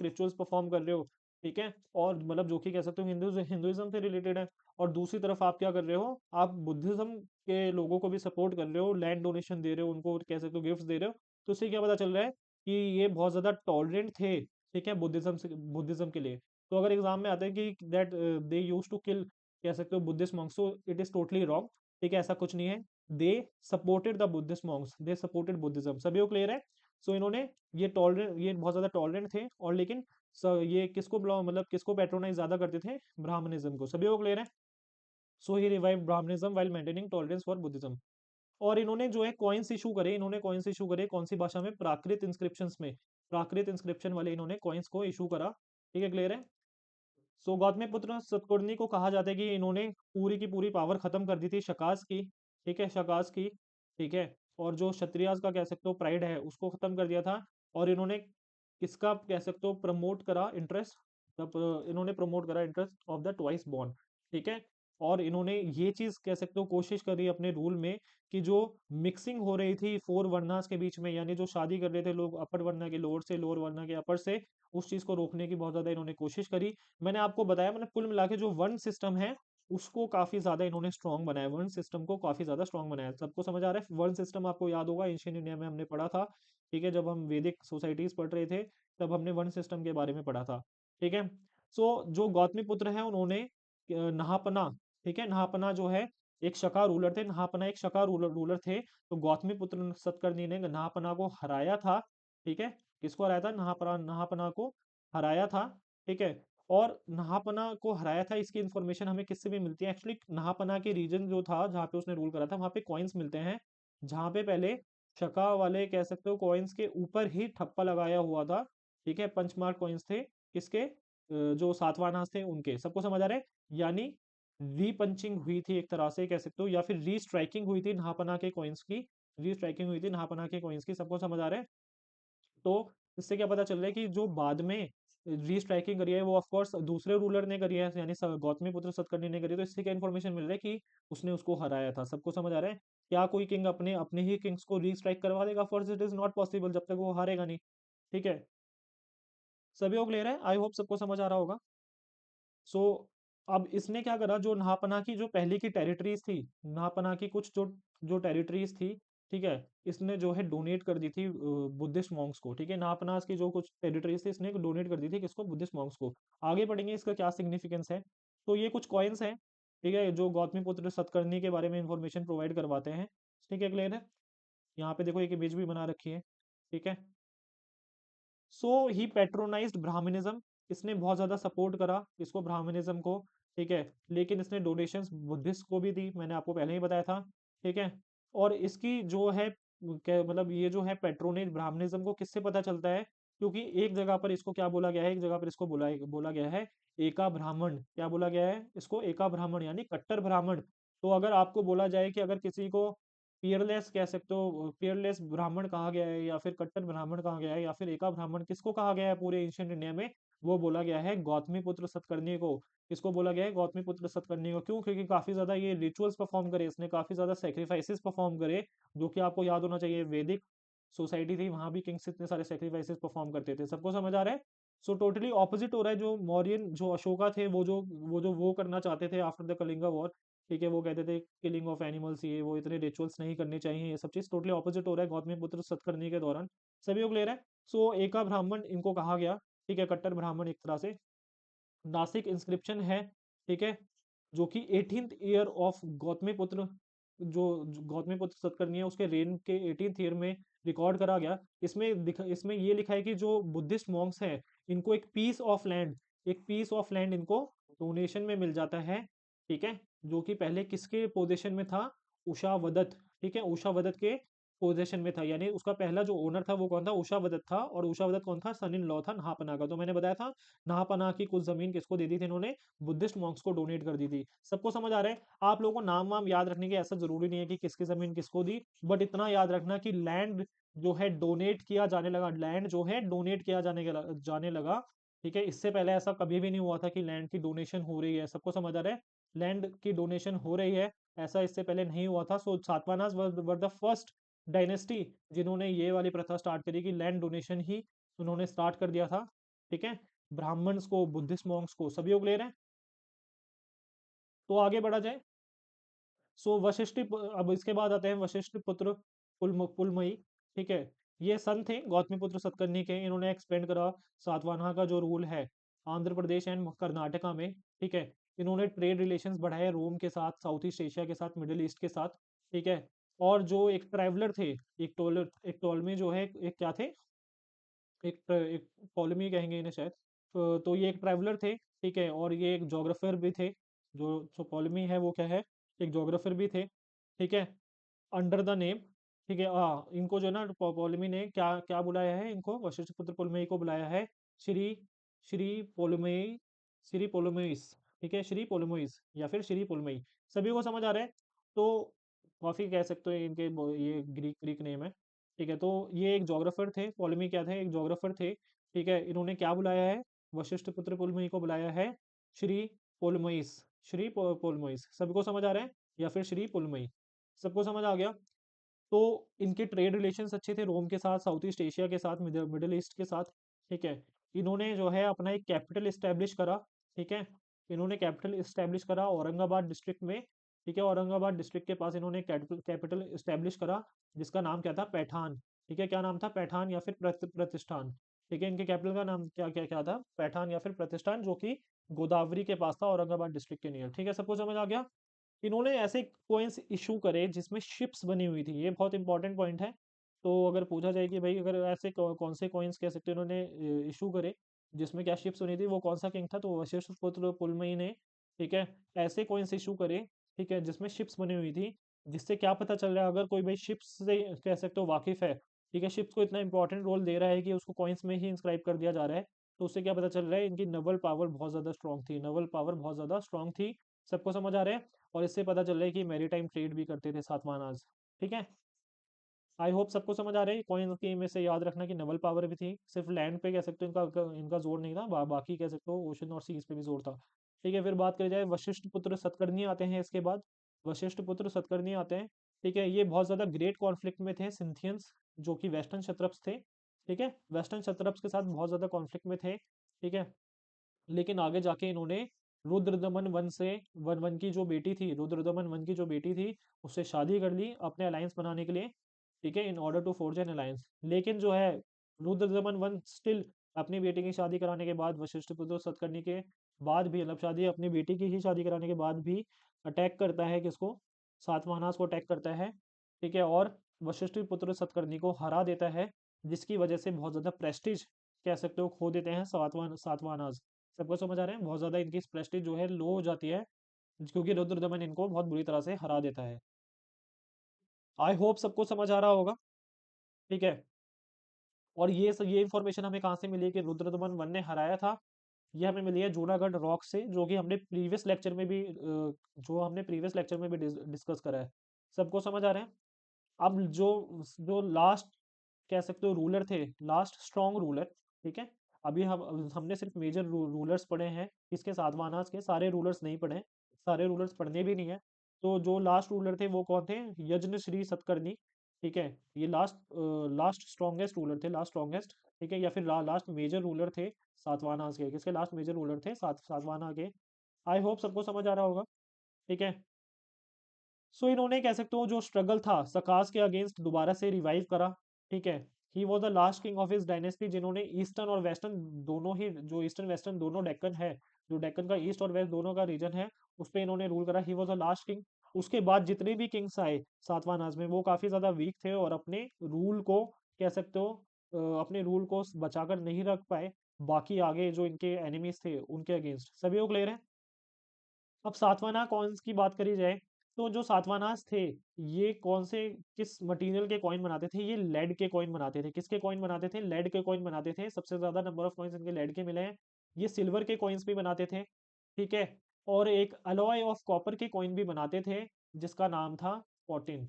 Speaker 1: रिचुअल्स परफॉर्म कर रहे हो, ठीक है, और मतलब जो कि कह सकते हो हिंदुइज्म से रिलेटेड है, और दूसरी तरफ आप क्या कर रहे हो? आप बुद्धिज्म के लोगों को भी सपोर्ट कर रहे हो, लैंड डोनेशन दे रहे हो उनको, कह सकते हो गिफ्ट दे रहे हो। तो इससे क्या पता चल रहा है? कि ये बहुत ज्यादा टॉलरेंट थे, ठीक है, बुद्धिज्म के लिए। तो अगर एग्जाम में आता है कि that they used to kill, कह सकते हो, बुद्धिस्ट मॉन्क्स, तो इट इज टोटली रॉन्ग, ठीक है, ऐसा कुछ नहीं है। They supported the Buddhist monks, they supported Buddhism, सभी को क्लियर है। सो इन्होंने ये बहुत ज्यादा टॉलरेंट थे, और लेकिन ये किसको मतलब किसको पेट्रोनाइज ज्यादा करते थे? ब्राह्मणिज्म को, सभी को क्लियर है। So he revive Brahmanism while maintaining tolerance for Buddhism. और इन्होंने जो है कॉइन्स इशू करे, इन्होंने कॉइन्स इशू करे कौन सी भाषा में? प्राकृत इंस्क्रिप्शंस में, प्राकृत इंस्क्रिप्शन वाले इन्होंने कॉइन्स को इशू करा, ठीक है, क्लियर है। सो गौतमीपुत्र सतकर्णी को कहा जाता है कि इन्होंने पूरी की पूरी पावर खत्म कर दी थी शकास की, ठीक है, शकास की, ठीक है। और जो क्षत्रियास का कह सकते हो प्राइड है उसको खत्म कर दिया था। और इन्होंने किसका कह सकते हो प्रमोट करा इंटरेस्ट? इन्होंने प्रमोट करा interest of the twice born, ठीक है। और इन्होंने ये चीज कह सकते हो कोशिश करी अपने रूल में कि जो मिक्सिंग हो रही थी फोर वर्णास के बीच में, यानी जो शादी कर रहे थे लोग अपर वर्णा के लोअर से, लोअर वर्णा के अपर से, उस चीज को रोकने की बहुत ज्यादा इन्होंने कोशिश करी। मैंने आपको बताया, मैंने कुल मिला के जो वर्ण सिस्टम है उसको काफी ज्यादा इन्होंने स्ट्रॉन्ग बनाया, वर्ण सिस्टम को काफी ज्यादा स्ट्रॉन्ग बनाया। सबको समझ आ रहा है? वर्ण सिस्टम आपको याद होगा, एंशियंट इंडिया में हमने पढ़ा था, ठीक है, जब हम वैदिक सोसाइटीज पढ़ रहे थे तब हमने वर्ण सिस्टम के बारे में पढ़ा था, ठीक है। सो जो गौतमी पुत्र है उन्होंने नहापना, ठीक है, नहापना जो है एक शका रूलर थे, नहापना एक शका रूलर थे। तो गौतमी पुत्र सतकर्णी ने नहापना को हराया था, ठीक है। किसको हराया था? नहापना, नहापना को हराया था, ठीक है। और नहापना को हराया था, इसकी इंफॉर्मेशन हमें किससे भी मिलती है? एक्चुअली नहापना के रीजन जो था जहाँ पे उसने रूल करा था वहां पे कॉइन्स मिलते हैं, जहाँ पे पहले शका वाले कह सकते हो कॉइन्स के ऊपर ही ठप्पा लगाया हुआ था, ठीक है, पंचमार्क कॉइन्स थे किसके? जो सातवाहनास थे उनके, सबको समझ आ रहा है? यानी रीपंचिंग हुई थी एक तरह से कह सकते हो, या फिर रीस्ट्राइकिंग हुई थी नहापना के कॉइन्स की, रीस्ट्राइकिंग हुई थी नहापना के कॉइन्स की, सबको समझ आ रहा है? तो इससे क्या पता चल रहा है कि जो बाद में रीस्ट्राइकिंग करी है वो ऑफ कोर्स दूसरे रूलर ने करी है, यानी गौतमी पुत्र सतकर्णी ने करी है। तो इससे क्या इन्फॉर्मेशन मिल रहा है कि उसने उसको हराया था, सबको समझ आ रहा है? क्या कोई किंग अपने अपने ही किंग्स को रीस्ट्राइक करवा देगा? For it is not possible, जब तक वो हारेगा नहीं, ठीक है। सभी को क्लियर है? आई होप सबको समझ आ रहा होगा। सो अब इसने क्या करा, जो नहापना की जो पहले की टेरिटरीज थी, नहापना की कुछ जो जो टेरिटरीज थी, ठीक है, इसने जो है डोनेट कर दी थी बुद्धिस्ट मॉन्क्स को, ठीक है। नहापनास की जो कुछ टेरिटरीज थी इसने डोनेट कर दी थी किसको? बुद्धिस्ट मॉन्क्स को। आगे पढ़ेंगे इसका क्या सिग्निफिकेंस है। तो ये कुछ कॉइन्स हैं, ठीक है, जो गौतमीपुत्र सतकर्णी के बारे में इंफॉर्मेशन प्रोवाइड करवाते हैं, ठीक है, क्लियर है। यहाँ पे देखो एक इमेज भी बना रखी है, ठीक है। सो ही पेट्रोनाइज्ड ब्राह्मणिज्म, इसने बहुत ज्यादा सपोर्ट करा इसको, ब्राह्मणिज्म को, ठीक है। लेकिन इसने डोनेशंस बुद्धिस्ट को भी दी, मैंने आपको पहले ही बताया था, ठीक है। और इसकी जो है मतलब ये जो है पेट्रोनेज ब्राह्मणिज्म को किससे पता चलता है? क्योंकि एक जगह पर इसको क्या बोला गया है, एक जगह पर इसको बोला गया है एका ब्राह्मण, क्या बोला गया है इसको? एका ब्राह्मण, यानी कट्टर ब्राह्मण। तो अगर आपको बोला जाए कि अगर किसी को पियरलेस कह सकते हो, पियरलेस ब्राह्मण कहा गया है या फिर कट्टर ब्राह्मण कहा गया है या फिर एका ब्राह्मण, किसको कहा गया है पूरे एंशिएंट इंडिया में? वो बोला गया है गौतमी पुत्र सतकर्णी को। किसको बोला गया है? गौतमी पुत्र सतकर्णी को। क्यों? क्योंकि काफी ज्यादा ये रिचुअल्स परफॉर्म करे इसने, काफी ज्यादा सेक्रीफाइसेस परफॉर्म करे, जो कि आपको याद होना चाहिए। वैदिक सोसाइटी थी, वहां भी किंग्स इतने सारे सेक्रीफाइसेस परफॉर्म करते थे। सबको समझ आ रहा है? सो टोटली ऑपोजिट हो रहा है। जो मौर्यन, जो अशोका थे, वो करना चाहते थे आफ्टर द कलिंगा वॉर, ठीक है, वो कहते थे किलिंग ऑफ एनिमल्स, ये वो इतने रिचुअल्स नहीं करने चाहिए, ये सब चीज टोटली ऑपोजिट हो रहा है गौतमीपुत्र सतकर्णी के दौरान। सभी लोग ले रहे हैं। सो एका ब्राह्मण इनको कहा गया, ठीक है, कट्टर ब्राह्मण एक तरह से। नासिक इंस्क्रिप्शन है, ठीक है, जो कि 18th ईयर ऑफ गौतमीपुत्र, जो गौतमीपुत्र सतकर्णी है उसके रेन के 18th ईयर में रिकॉर्ड करा गया। इसमें ये लिखा है कि जो बुद्धिस्ट मॉन्क्स हैं, इनको एक पीस ऑफ लैंड इनको डोनेशन में मिल जाता है, ठीक है, जो कि पहले किसके पोजीशन में था? उषावदत्त, ठीक है, उषावदत्त के पोजीशन में था। यानी उसका पहला जो ओनर था वो कौन था? उषावदत्त था। और उषावदत्त कौन था? सन इन लॉ था नहापना का। तो मैंने बताया था नहापना की कुछ जमीन किसको दे दी थी इन्होंने? बुद्धिस्ट मॉन्क्स को डोनेट कर दी थी। सबको समझ आ रहा है? आप लोगों को नाम वाम याद रखने की ऐसा जरूरी नहीं है कि किसकी जमीन किसको दी, बट इतना याद रखना कि लैंड जो है डोनेट किया जाने लगा, लैंड जो है डोनेट किया जाने लगा, ठीक है। इससे पहले ऐसा कभी भी नहीं हुआ था कि लैंड की डोनेशन हो रही है। सबको समझ आ रहा है? लैंड की डोनेशन हो रही है, ऐसा इससे पहले नहीं हुआ था। सो सातवाहनास वर द फर्स्ट डायनेस्टी जिन्होंने ये वाली प्रथा स्टार्ट करी कि लैंड डोनेशन ही उन्होंने स्टार्ट कर दिया था, ठीक है। ब्राह्मण्स को, बुद्धिस्ट मॉन्क्स को, सभी लोग ले रहे हैं। तो आगे बढ़ा जाए। सो अब इसके बाद आते हैं वशिष्ठ पुत्र पुलमयी, ठीक है। ये सन थे गौतमीपुत्र सतकर्णी के। इन्होंने एक्सपेंड करा सातवाहना का जो रूल है आंध्र प्रदेश एंड कर्नाटका में, ठीक है। इन्होंने ट्रेड रिलेशंस बढ़ाए रोम के साथ, साउथ ईस्ट एशिया के साथ, मिडिल ईस्ट के साथ, ठीक है। और जो एक ट्रैवलर थे, एक टोलमी जो है, एक क्या थे, एक टॉलेमी कहेंगे इन्हें शायद। तो ये एक ट्रैवलर थे, ठीक है, और ये एक जोग्राफर भी थे। जो टॉलेमी है वो क्या है? एक जोग्राफर भी थे, ठीक है, अंडर द नेम, ठीक है। हाँ, इनको जो ना टॉलेमी ने क्या क्या बुलाया है? इनको वशिष्ठ पुत्र पुलमेई को बुलाया है श्री श्री पोलमेई, श्री पोलोमेइस, ठीक है, श्री पोलोमेइस या फिर श्री पोलमेई। सभी को समझ आ रहा है? तो काफी कह सकते हो इनके ये ग्रीक ग्रीक नेम है, ठीक है। तो ये एक जोग्राफर थे, टॉलेमी क्या थे? एक जोग्राफर थे, ठीक है। इन्होंने क्या बुलाया है? वशिष्ठ पुत्र पुलमेई को बुलाया है श्री पोलमईस, पोलमईस। सबको समझ आ रहा है? या फिर श्री पुलमई। सबको समझ आ गया? तो इनके ट्रेड रिलेशंस अच्छे थे रोम के साथ, साउथ ईस्ट एशिया के साथ, मिडिल ईस्ट के साथ, ठीक है। इन्होंने जो है अपना एक कैपिटल इस्टेब्लिश करा, ठीक है। इन्होंने कैपिटल इस्टेब्लिश करा औरंगाबाद डिस्ट्रिक्ट में, ठीक है। औरंगाबाद डिस्ट्रिक्ट के पास इन्होंने कैपिटल इस्टेब्लिश करा, जिसका नाम क्या था? पैठान, ठीक है। क्या नाम था? पैठान या फिर प्रतिष्ठान, ठीक है। इनके कैपिटल का नाम क्या क्या क्या था? पैठान या फिर प्रतिष्ठान, जो कि गोदावरी के पास था, औरंगाबाद डिस्ट्रिक्ट के नियर, ठीक है। सबको समझ आ गया? इन्होंने ऐसे कोइंस इशू करे जिसमें शिप्स बनी हुई थी। ये बहुत इंपॉर्टेंट पॉइंट है। तो अगर पूछा जाए कि भाई अगर ऐसे कौन से कॉइन्स कह सकते हैं इन्होंने इशू करे जिसमें क्या शिप्स बनी थी, वो कौन सा किंग था? तो वशिष्ठ पुत्र पुलमई ने, ठीक है, ऐसे कॉइन्स इशू करे, ठीक है, जिसमें शिप्स बनी हुई थी। जिससे क्या पता चल रहा है? अगर कोई भाई शिप्स से कह सकते हो वाकिफ है, ठीक है, शिप्स को इतना इंपॉर्टेंट रोल दे रहा है कि उसको कॉइन्स में ही इंस्क्राइब कर दिया जा रहा है, तो उससे क्या पता चल रहा है? इनकी नवल पावर बहुत ज्यादा स्ट्रांग थी, नवल पावर बहुत ज्यादा स्ट्रांग थी। सबको समझ आ रहा है? और इससे पता चल रहा है कि मैरीटाइम ट्रेड भी करते थे सातवाहनाज, ठीक है। आई होप सबको समझ आ रहा है। कॉइन की में से याद रखना कि नवल पावर भी थी, सिर्फ लैंड पे कह सकते हो इनका जोर नहीं था, बाकी कह सकते हो ओशन और सीज पे भी जोर था, ठीक है। फिर बात करी जाए वशिष्ठ पुत्र सतकर्णी आते हैं इसके बाद। वशिष्ठ पुत्र सतकर्णी आते हैं, ठीक है। ये बहुत ज्यादा ग्रेट कॉन्फ्लिक्ट में थे सिंथियंस, जो कि वेस्टर्न क्षत्रप्स थे, ठीक है। वेस्टर्न क्षत्रप्स के साथ बहुत ज्यादा कॉन्फ्लिक्ट में थे, ठीक है। लेकिन आगे जाके इन्होंने रुद्रदमन वन से, वन वन की जो बेटी थी, रुद्रदमन वन की जो बेटी थी, उससे शादी कर ली अपने अलायंस बनाने के लिए, ठीक है, in order to forge an alliance. लेकिन जो है रुद्रदमन वन स्टिल अपनी बेटी की शादी कराने के बाद, वशिष्ठ पुत्र सतकर्णी के बाद भी, मतलब शादी अपनी बेटी की ही शादी कराने के बाद भी अटैक करता है किसको? सातवाहनास को अटैक करता है, ठीक है। और वशिष्ठ पुत्र सतकर्णी को हरा देता है, जिसकी वजह से बहुत ज्यादा प्रेस्टीज कह सकते हो खो देते हैं सातवाहनास। सबको समझ आ रहे हैं? बहुत ज्यादा इनकी प्रेस्टीज जो है लो हो जाती है, क्योंकि रुद्रदमन इनको बहुत बुरी तरह से हरा देता है। आई होप सबको समझ आ रहा होगा, ठीक है। और ये इन्फॉर्मेशन हमें कहाँ से मिली है कि रुद्रदमन वन ने हराया था? ये हमें मिली है जूनागढ़ रॉक से, जो कि हमने प्रीवियस लेक्चर में भी डिस्कस करा है। सबको समझ आ रहे हैं? अब जो जो लास्ट कह सकते हो रूलर थे, लास्ट स्ट्रॉन्ग रूलर, ठीक है। अभी हमने सिर्फ मेजर रूलर्स पढ़े हैं इसके सातवाहनास के, सारे रूलर्स नहीं पढ़े, सारे रूलर्स पढ़ने भी नहीं है। तो जो लास्ट रूलर थे वो कौन थे? यज्ञ श्री सतकर्णी, ठीक है। ये लास्ट स्ट्रॉन्गेस्ट रूलर थे, लास्ट स्ट्रॉन्गेस्ट, ठीक है। या फिर लास्ट मेजर रूलर थे सातवाहनास के, किसके लास्ट मेजर रूलर थे सातवाहना के। आई होप सबको समझ आ रहा होगा, ठीक है। सो इन्होंने कह सकते हो जो स्ट्रगल था सकास के अगेंस्ट दोबारा से रिवाइव करा, ठीक है। He was the last king of his dynasty, जिन्होंने ईस्टर्न और वेस्टर्न दोनों ही, जो ईस्टर्न वेस्टर्न दोनों डेक्कन है, जो डेक्कन का ईस्ट और वेस्ट दोनों का रीजन है, उस पर इन्होंने रूल करा। ही वॉज द लास्ट किंग। उसके बाद जितने भी किंग्स आए सातवाहनास में वो काफी ज्यादा वीक थे और अपने रूल को कह सकते हो अपने रूल को बचाकर नहीं रख पाए बाकी आगे जो इनके एनिमीज थे उनके अगेंस्ट। सभी को क्लियर है? अब सातवाहना कॉइन्स की बात करी जाए तो जो सातवाहनास थे ये कौन से किस मटेरियल के कॉइन बनाते थे? ये लेड के कॉइन बनाते थे। किसके कॉइन बनाते थे? लेड के कॉइन बनाते थे। सबसे ज्यादा नंबर ऑफ कॉइन्स इनके लेड के मिले हैं। ये सिल्वर के कॉइन्स भी बनाते थे, ठीक है। और एक अलॉय ऑफ कॉपर के कॉइन भी बनाते थे जिसका नाम था पोटिन,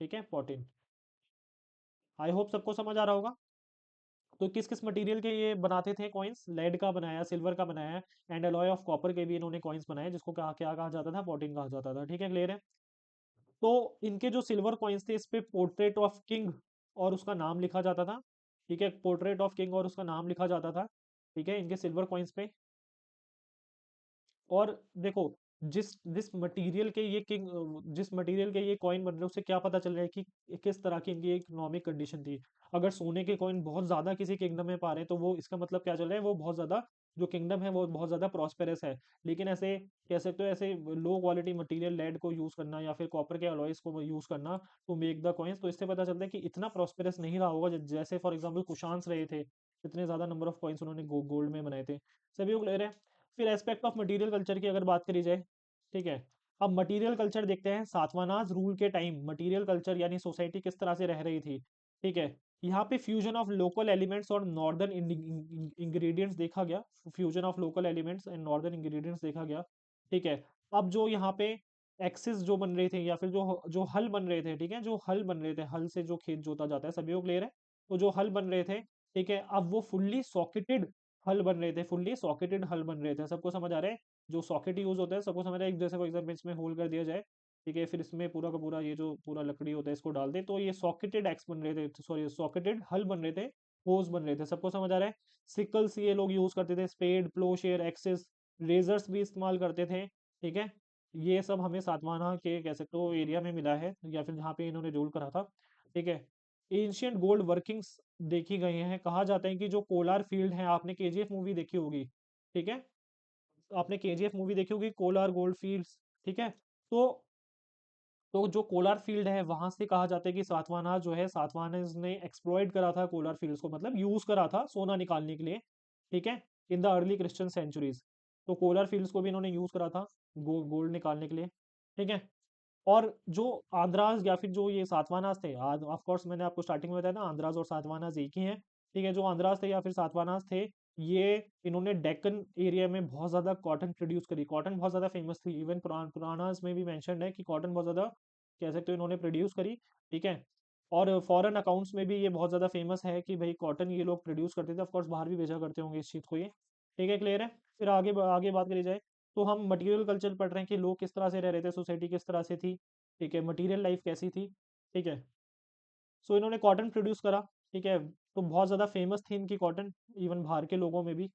Speaker 1: ठीक है, पोटिन। आई होप सबको समझ आ रहा होगा। तो किस किस मटेरियल के ये बनाते थे कॉइन्स? लेड का बनाया, सिल्वर का बनाया, एंड अलॉय ऑफ कॉपर के भी इन्होंने कॉइन्स बनाए जिसको क्या क्या कहा जाता था? पोटिन कहा जाता था, ठीक है, क्लियर है। तो इनके जो सिल्वर कॉइन्स थे इस पे पोर्ट्रेट ऑफ किंग और उसका नाम लिखा जाता था, ठीक है, पोर्ट्रेट ऑफ किंग और उसका नाम लिखा जाता था, ठीक है, इनके सिल्वर कॉइन्स पे। और देखो जिस जिस मटेरियल के ये किंग जिस मटेरियल के ये कॉइन बन रहे हैं उससे क्या पता चल रहा है कि किस तरह की इनकी इकोनॉमिक कंडीशन थी। अगर सोने के कॉइन बहुत ज्यादा किसी किंगडम में पा रहे हैं तो वो इसका मतलब क्या चल रहा है? वो बहुत ज्यादा, जो किंगडम है वो बहुत ज्यादा प्रॉस्पेरस है। लेकिन ऐसे कह सकते हो ऐसे लो क्वालिटी मटेरियल लेड को यूज करना या फिर कॉपर के अलॉयज को यूज करना टू मेक द कॉइन्स, तो इससे पता चलता है कि इतना प्रॉस्पेरस नहीं रहा होगा जैसे फॉर एग्जाम्पल कुशांस रहे थे, इतने ज्यादा नंबर ऑफ कॉइन्स उन्होंने गोल्ड में बनाए थे। सभी को क्लियर है? फिर एस्पेक्ट ऑफ मटेरियल कल्चर की अगर बात करी जाए, ठीक है। अब मटेरियल कल्चर देखते हैं। सातवानाज रूल के टाइम मटेरियल कल्चर यानी सोसाइटी किस तरह से रह रही थी, ठीक है। यहाँ पे फ्यूजन ऑफ लोकल एलिमेंट्स और नॉर्दर्न इंग्रेडिएंट्स देखा गया। Fusion of local elements and northern ingredients देखा गया, ठीक है। अब जो यहाँ पे एक्सिस जो बन रहे थे या फिर जो जो हल बन रहे थे, ठीक है, जो हल बन रहे थे, हल से जो खेत जोता जाता है, सभी को क्लियर है। तो जो हल बन रहे थे, ठीक है, अब वो फुल्ली सॉकेटेड हल बन रहे थे, फुल्ली सॉकेटेड हल बन रहे थे। सबको समझ आ रहा है? जो सॉकेट यूज होता है सबको समझ रहा है? एक जैसे फॉर एग्जाम्पल इसमें होल कर दिया जाए, ठीक है, फिर इसमें पूरा का पूरा ये जो पूरा लकड़ी होता है इसको डाल दे तो ये सॉकेटेड एक्स बन रहे थे, सॉरी सॉकेटेड हल बन रहे थे, होज बन रहे थे। सबको समझ आ रहा है? सिकल्स ये लोग यूज करते थे, स्पेड, प्लोशेयर, एक्सेस, रेजर्स भी इस्तेमाल करते थे, ठीक है। ये सब हमें सातवाहना के कह सकते हो एरिया में मिला है या फिर जहाँ पे इन्होंने रूल करा था, ठीक है। एंशियंट गोल्ड वर्किंग्स देखी गई हैं। कहा जाता है कि जो कोलार फील्ड है, आपने केजीएफ मूवी देखी होगी, ठीक है, आपने केजीएफ मूवी देखी होगी, कोलार गोल्ड फील्ड्स, ठीक है। तो जो कोलार फील्ड है वहां से कहा जाता है कि सातवाहना जो है, सातवाहना ने एक्सप्लॉइट करा था कोलार फील्ड्स को, मतलब यूज करा था सोना निकालने के लिए, ठीक है, in the early Christian centuries. तो कोलार फील्ड्स को भी इन्होंने यूज करा था गोल्ड निकालने के लिए, ठीक है। और जो आंध्राज या फिर जो ये सातवानास थे, ऑफ कोर्स मैंने आपको स्टार्टिंग में बताया ना आंध्राज और सातवानास एक ही हैं, ठीक है। जो आंध्राज थे या फिर सातवानास थे, ये इन्होंने डेक्कन एरिया में बहुत ज्यादा कॉटन प्रोड्यूस करी। कॉटन बहुत ज्यादा फेमस थी, इवन पुरानास में भी मेंशन्ड है कि कॉटन बहुत ज्यादा कह सकते हो इन्होंने प्रोड्यूस करी, ठीक है। और फॉरेन अकाउंट्स में भी ये बहुत ज्यादा फेमस है कि भाई कॉटन ये लोग प्रोड्यूस करते थे, ऑफकोर्स बाहर भी भेजा करते होंगे इस चीज को ये, ठीक है, क्लियर है। फिर आगे आगे बात करी जाए तो हम मटेरियल कल्चर पढ़ रहे हैं कि लोग किस तरह से रह रहे थे, सोसाइटी किस तरह से थी, ठीक है, मटेरियल लाइफ कैसी थी, ठीक है। सो इन्होंने कॉटन प्रोड्यूस करा, ठीक है। तो बहुत ज़्यादा फेमस थी इनकी कॉटन, इवन बाहर के लोगों में भी,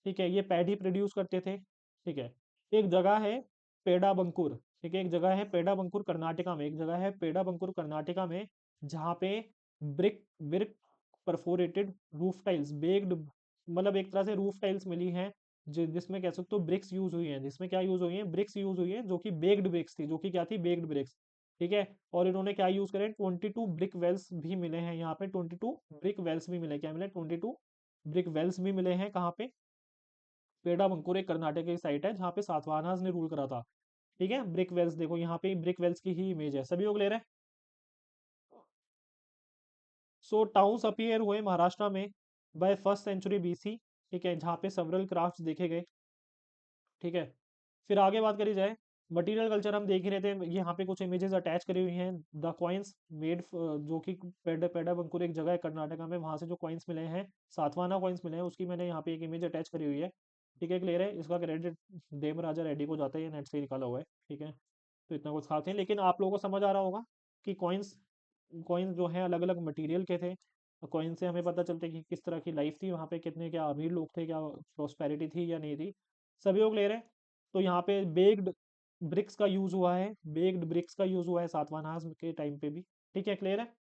Speaker 1: ठीक है। ये पैडी प्रोड्यूस करते थे, ठीक है। एक जगह है पेड़ा बंकुर, ठीक है, एक जगह है पेड़ा बंकुर कर्नाटका में, एक जगह है पेड़ा बंकुर कर्नाटका में, जहाँ पे brick brick perforated roof tiles bagged, मतलब एक तरह से रूफ टाइल्स मिली हैं जिसमें कह सकते हो ब्रिक्स यूज हुई हैं, जिसमें क्या यूज हुई है? ब्रिक्स यूज हुई है, जो कि बेग्ड ब्रिक्स थी, जो कि क्या थी? बेग्ड ब्रिक्स, ठीक है। और इन्होंने क्या यूज करे? 22 ब्रिक वेल्स भी मिले हैं यहाँ पे, 22 ब्रिक वेल्स भी मिले, क्या मिले? 22 ब्रिक वेल्स भी मिले हैं। कहाँ पे? पेड़ा बंकुर एक कर्नाटक की साइट है जहाँ पे सातवाहनास ने रूल करा था, ठीक है। ब्रिक वेल्स देखो यहाँ पे ब्रिक वेल्स की ही इमेज है। सभी को क्लियर है? सो टाउन्स अपीयर हुए महाराष्ट्र में बाय फर्स्ट सेंचुरी बीसी, ठीक है, जहाँ पे सेवरल क्राफ्ट्स देखे गए, ठीक है। फिर आगे बात करी जाए मटेरियल कल्चर हम देख ही रहे थे, ये यहाँ पे कुछ इमेजेस अटैच करी हुई हैं। द कॉइन्स मेड, जो कि पेडाबंकुर एक जगह है कर्नाटका में, वहाँ से जो कॉइन्स मिले हैं, सातवाना कॉइन्स मिले हैं, उसकी मैंने यहाँ पे एक इमेज अटैच करी हुई है। ठीक है, क्लियर है। इसका क्रेडिट देवराजा रेड्डी को जाता है, ये नेट से ही निकाला हुआ है। ठीक है, तो इतना कुछ खास है, लेकिन आप लोगों को समझ आ रहा होगा कि कॉइन्स कॉइन्स जो हैं अलग अलग मटेरियल के थे। कॉइन से हमें पता चलता है कि किस तरह की लाइफ थी वहाँ पे, कितने क्या अमीर लोग थे, क्या प्रोस्पेरिटी थी या नहीं थी। सभी लोग ले रहे हैं। तो यहाँ पे बेग्ड ब्रिक्स का यूज हुआ है, बेग्ड ब्रिक्स का यूज हुआ है सातवाहन के टाइम पे भी। ठीक है, क्लियर है।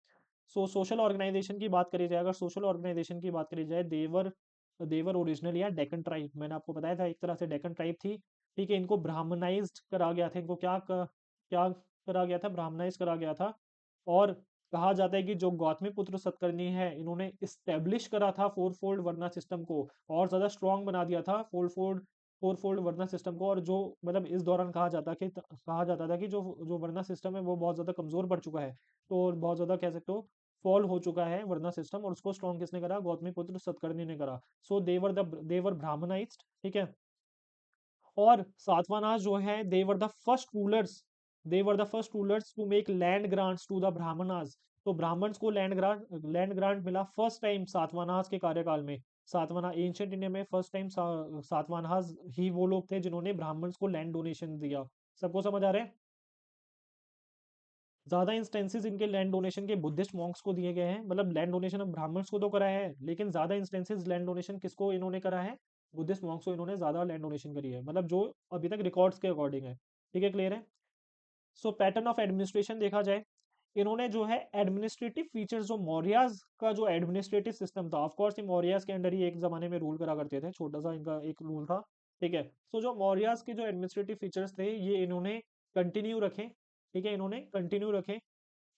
Speaker 1: सो सोशल ऑर्गेनाइजेशन की बात करी जाए, अगर सोशल ऑर्गेनाइजेशन की बात करी जाए, देवर देवर ओरिजिनली या डेक्कन ट्राइब, मैंने आपको बताया था एक तरह से डेक्कन ट्राइब थी। ठीक है, इनको ब्राह्मणाइज्ड करा गया था, इनको क्या करा गया था, ब्राह्मणाइज करा गया था। और कहा जाता है कि जो गौतमीपुत्र सतकर्णी है, इन्होंने इस्टेब्लिश करा था फोर फोल्ड वर्ना सिस्टम को, और ज्यादा स्ट्रांग बना दिया था फोर फोल्ड वर्ना सिस्टम को। और जो मतलब इस दौरान कहा जाता था कि जो जो वर्ना सिस्टम है वो बहुत ज्यादा कमजोर पड़ चुका है, तो बहुत ज्यादा कह सकते हो फॉल हो चुका है वर्ना सिस्टम, और उसको स्ट्रॉन्ग किसने करा, गौतमीपुत्र सतकर्णी ने करा। सो देवर ब्राह्मणाइज्ड। ठीक है, और सातवाहनास जो है, they were the first rulers to make land grants to the Brahmanas. तो ब्राह्मण्स को लैंड ग्रांट मिला फर्स्ट टाइम सातवाहनास के कार्यकाल में। सातवाहना एंशियंट इंडिया में फर्स्ट टाइम सातवाहनास ही वो लोग थे जिन्होंने ब्राह्मण्स को लैंड डोनेशन दिया। सबको समझ आ रहा है। ज्यादा इंस्टेंसेस इनके लैंड डोनेशन के बुद्धिस्ट मॉन्क्स को दिए गए हैं, मतलब लैंड डोनेशन अब ब्राह्मण्स को तो करा है, लेकिन ज्यादा इंस्टेंसेस लैंड डोनेशन किसको इन्होंने करा है, बुद्धिस्ट मॉन्क्स को इन्होंने ज्यादा लैंड डोनेशन करी है, मतलब जो अभी तक रिकॉर्ड्स के अकॉर्डिंग है। ठीक है, क्लियर है। सो पैटर्न ऑफ एडमिनिस्ट्रेशन देखा जाए, इन्होंने जो है एडमिनिस्ट्रेटिव फीचर्स, जो मौर्याज का जो एडमिनिस्ट्रेटिव सिस्टम था, ऑफ कोर्स ये मौर्याज के अंडर ही एक जमाने में रूल करा करते थे, छोटा सा इनका एक रूल था। ठीक है, सो जो मौर्याज के जो एडमिनिस्ट्रेटिव फीचर्स थे, ये इन्होंने कंटिन्यू रखे। ठीक है, इन्होंने कंटिन्यू रखे।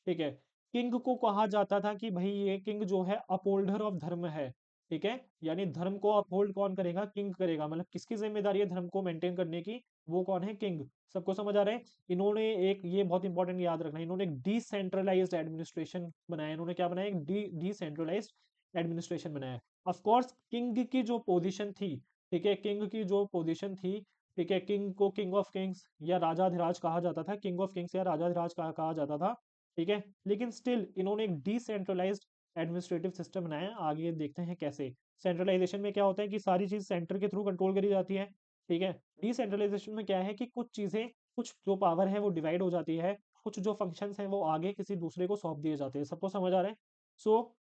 Speaker 1: ठीक है, किंग को कहा जाता था कि भाई ये किंग जो है अपहोल्डर ऑफ धर्म है। ठीक है, यानी धर्म को अपहोल्ड कौन करेगा, किंग करेगा, मतलब किसकी जिम्मेदारी है धर्म को मेंटेन करने की, वो कौन है, किंग। सबको समझ आ रहा है। इन्होंने एक, ये बहुत इंपॉर्टेंट याद रखना, इन्होंने एक डिसेंट्रलाइज्ड एडमिनिस्ट्रेशन बनाया, इन्होंने क्या बनाया, एक डिसेंट्रलाइज्ड एडमिनिस्ट्रेशन बनाया। ऑफ कोर्स किंग की जो पोजीशन थी, ठीक है, किंग की जो पोजीशन थी, ठीक है, किंग को किंग ऑफ किंग्स या राजाधिराज कहा जाता था, किंग ऑफ किंग्स या राजाधिराज कहा जाता था। ठीक है, लेकिन स्टिल इन्होंने एक डिसेंट्रलाइज्ड एडमिनिस्ट्रेटिव सिस्टम बनाया। आगे देखते हैं कैसे। सेंट्रलाइजेशन में क्या होता है कि सारी चीज सेंटर के थ्रू कंट्रोल करी जाती है। ठीक है, डिसेंट्रलाइजेशन में क्या है कि कुछ चीजें, कुछ जो पावर है वो डिवाइड हो जाती है, कुछ जो फंक्शंस हैं वो आगे किसी दूसरे को सौंप दिए जाते हैं। सबको समझ आ रहा है। सो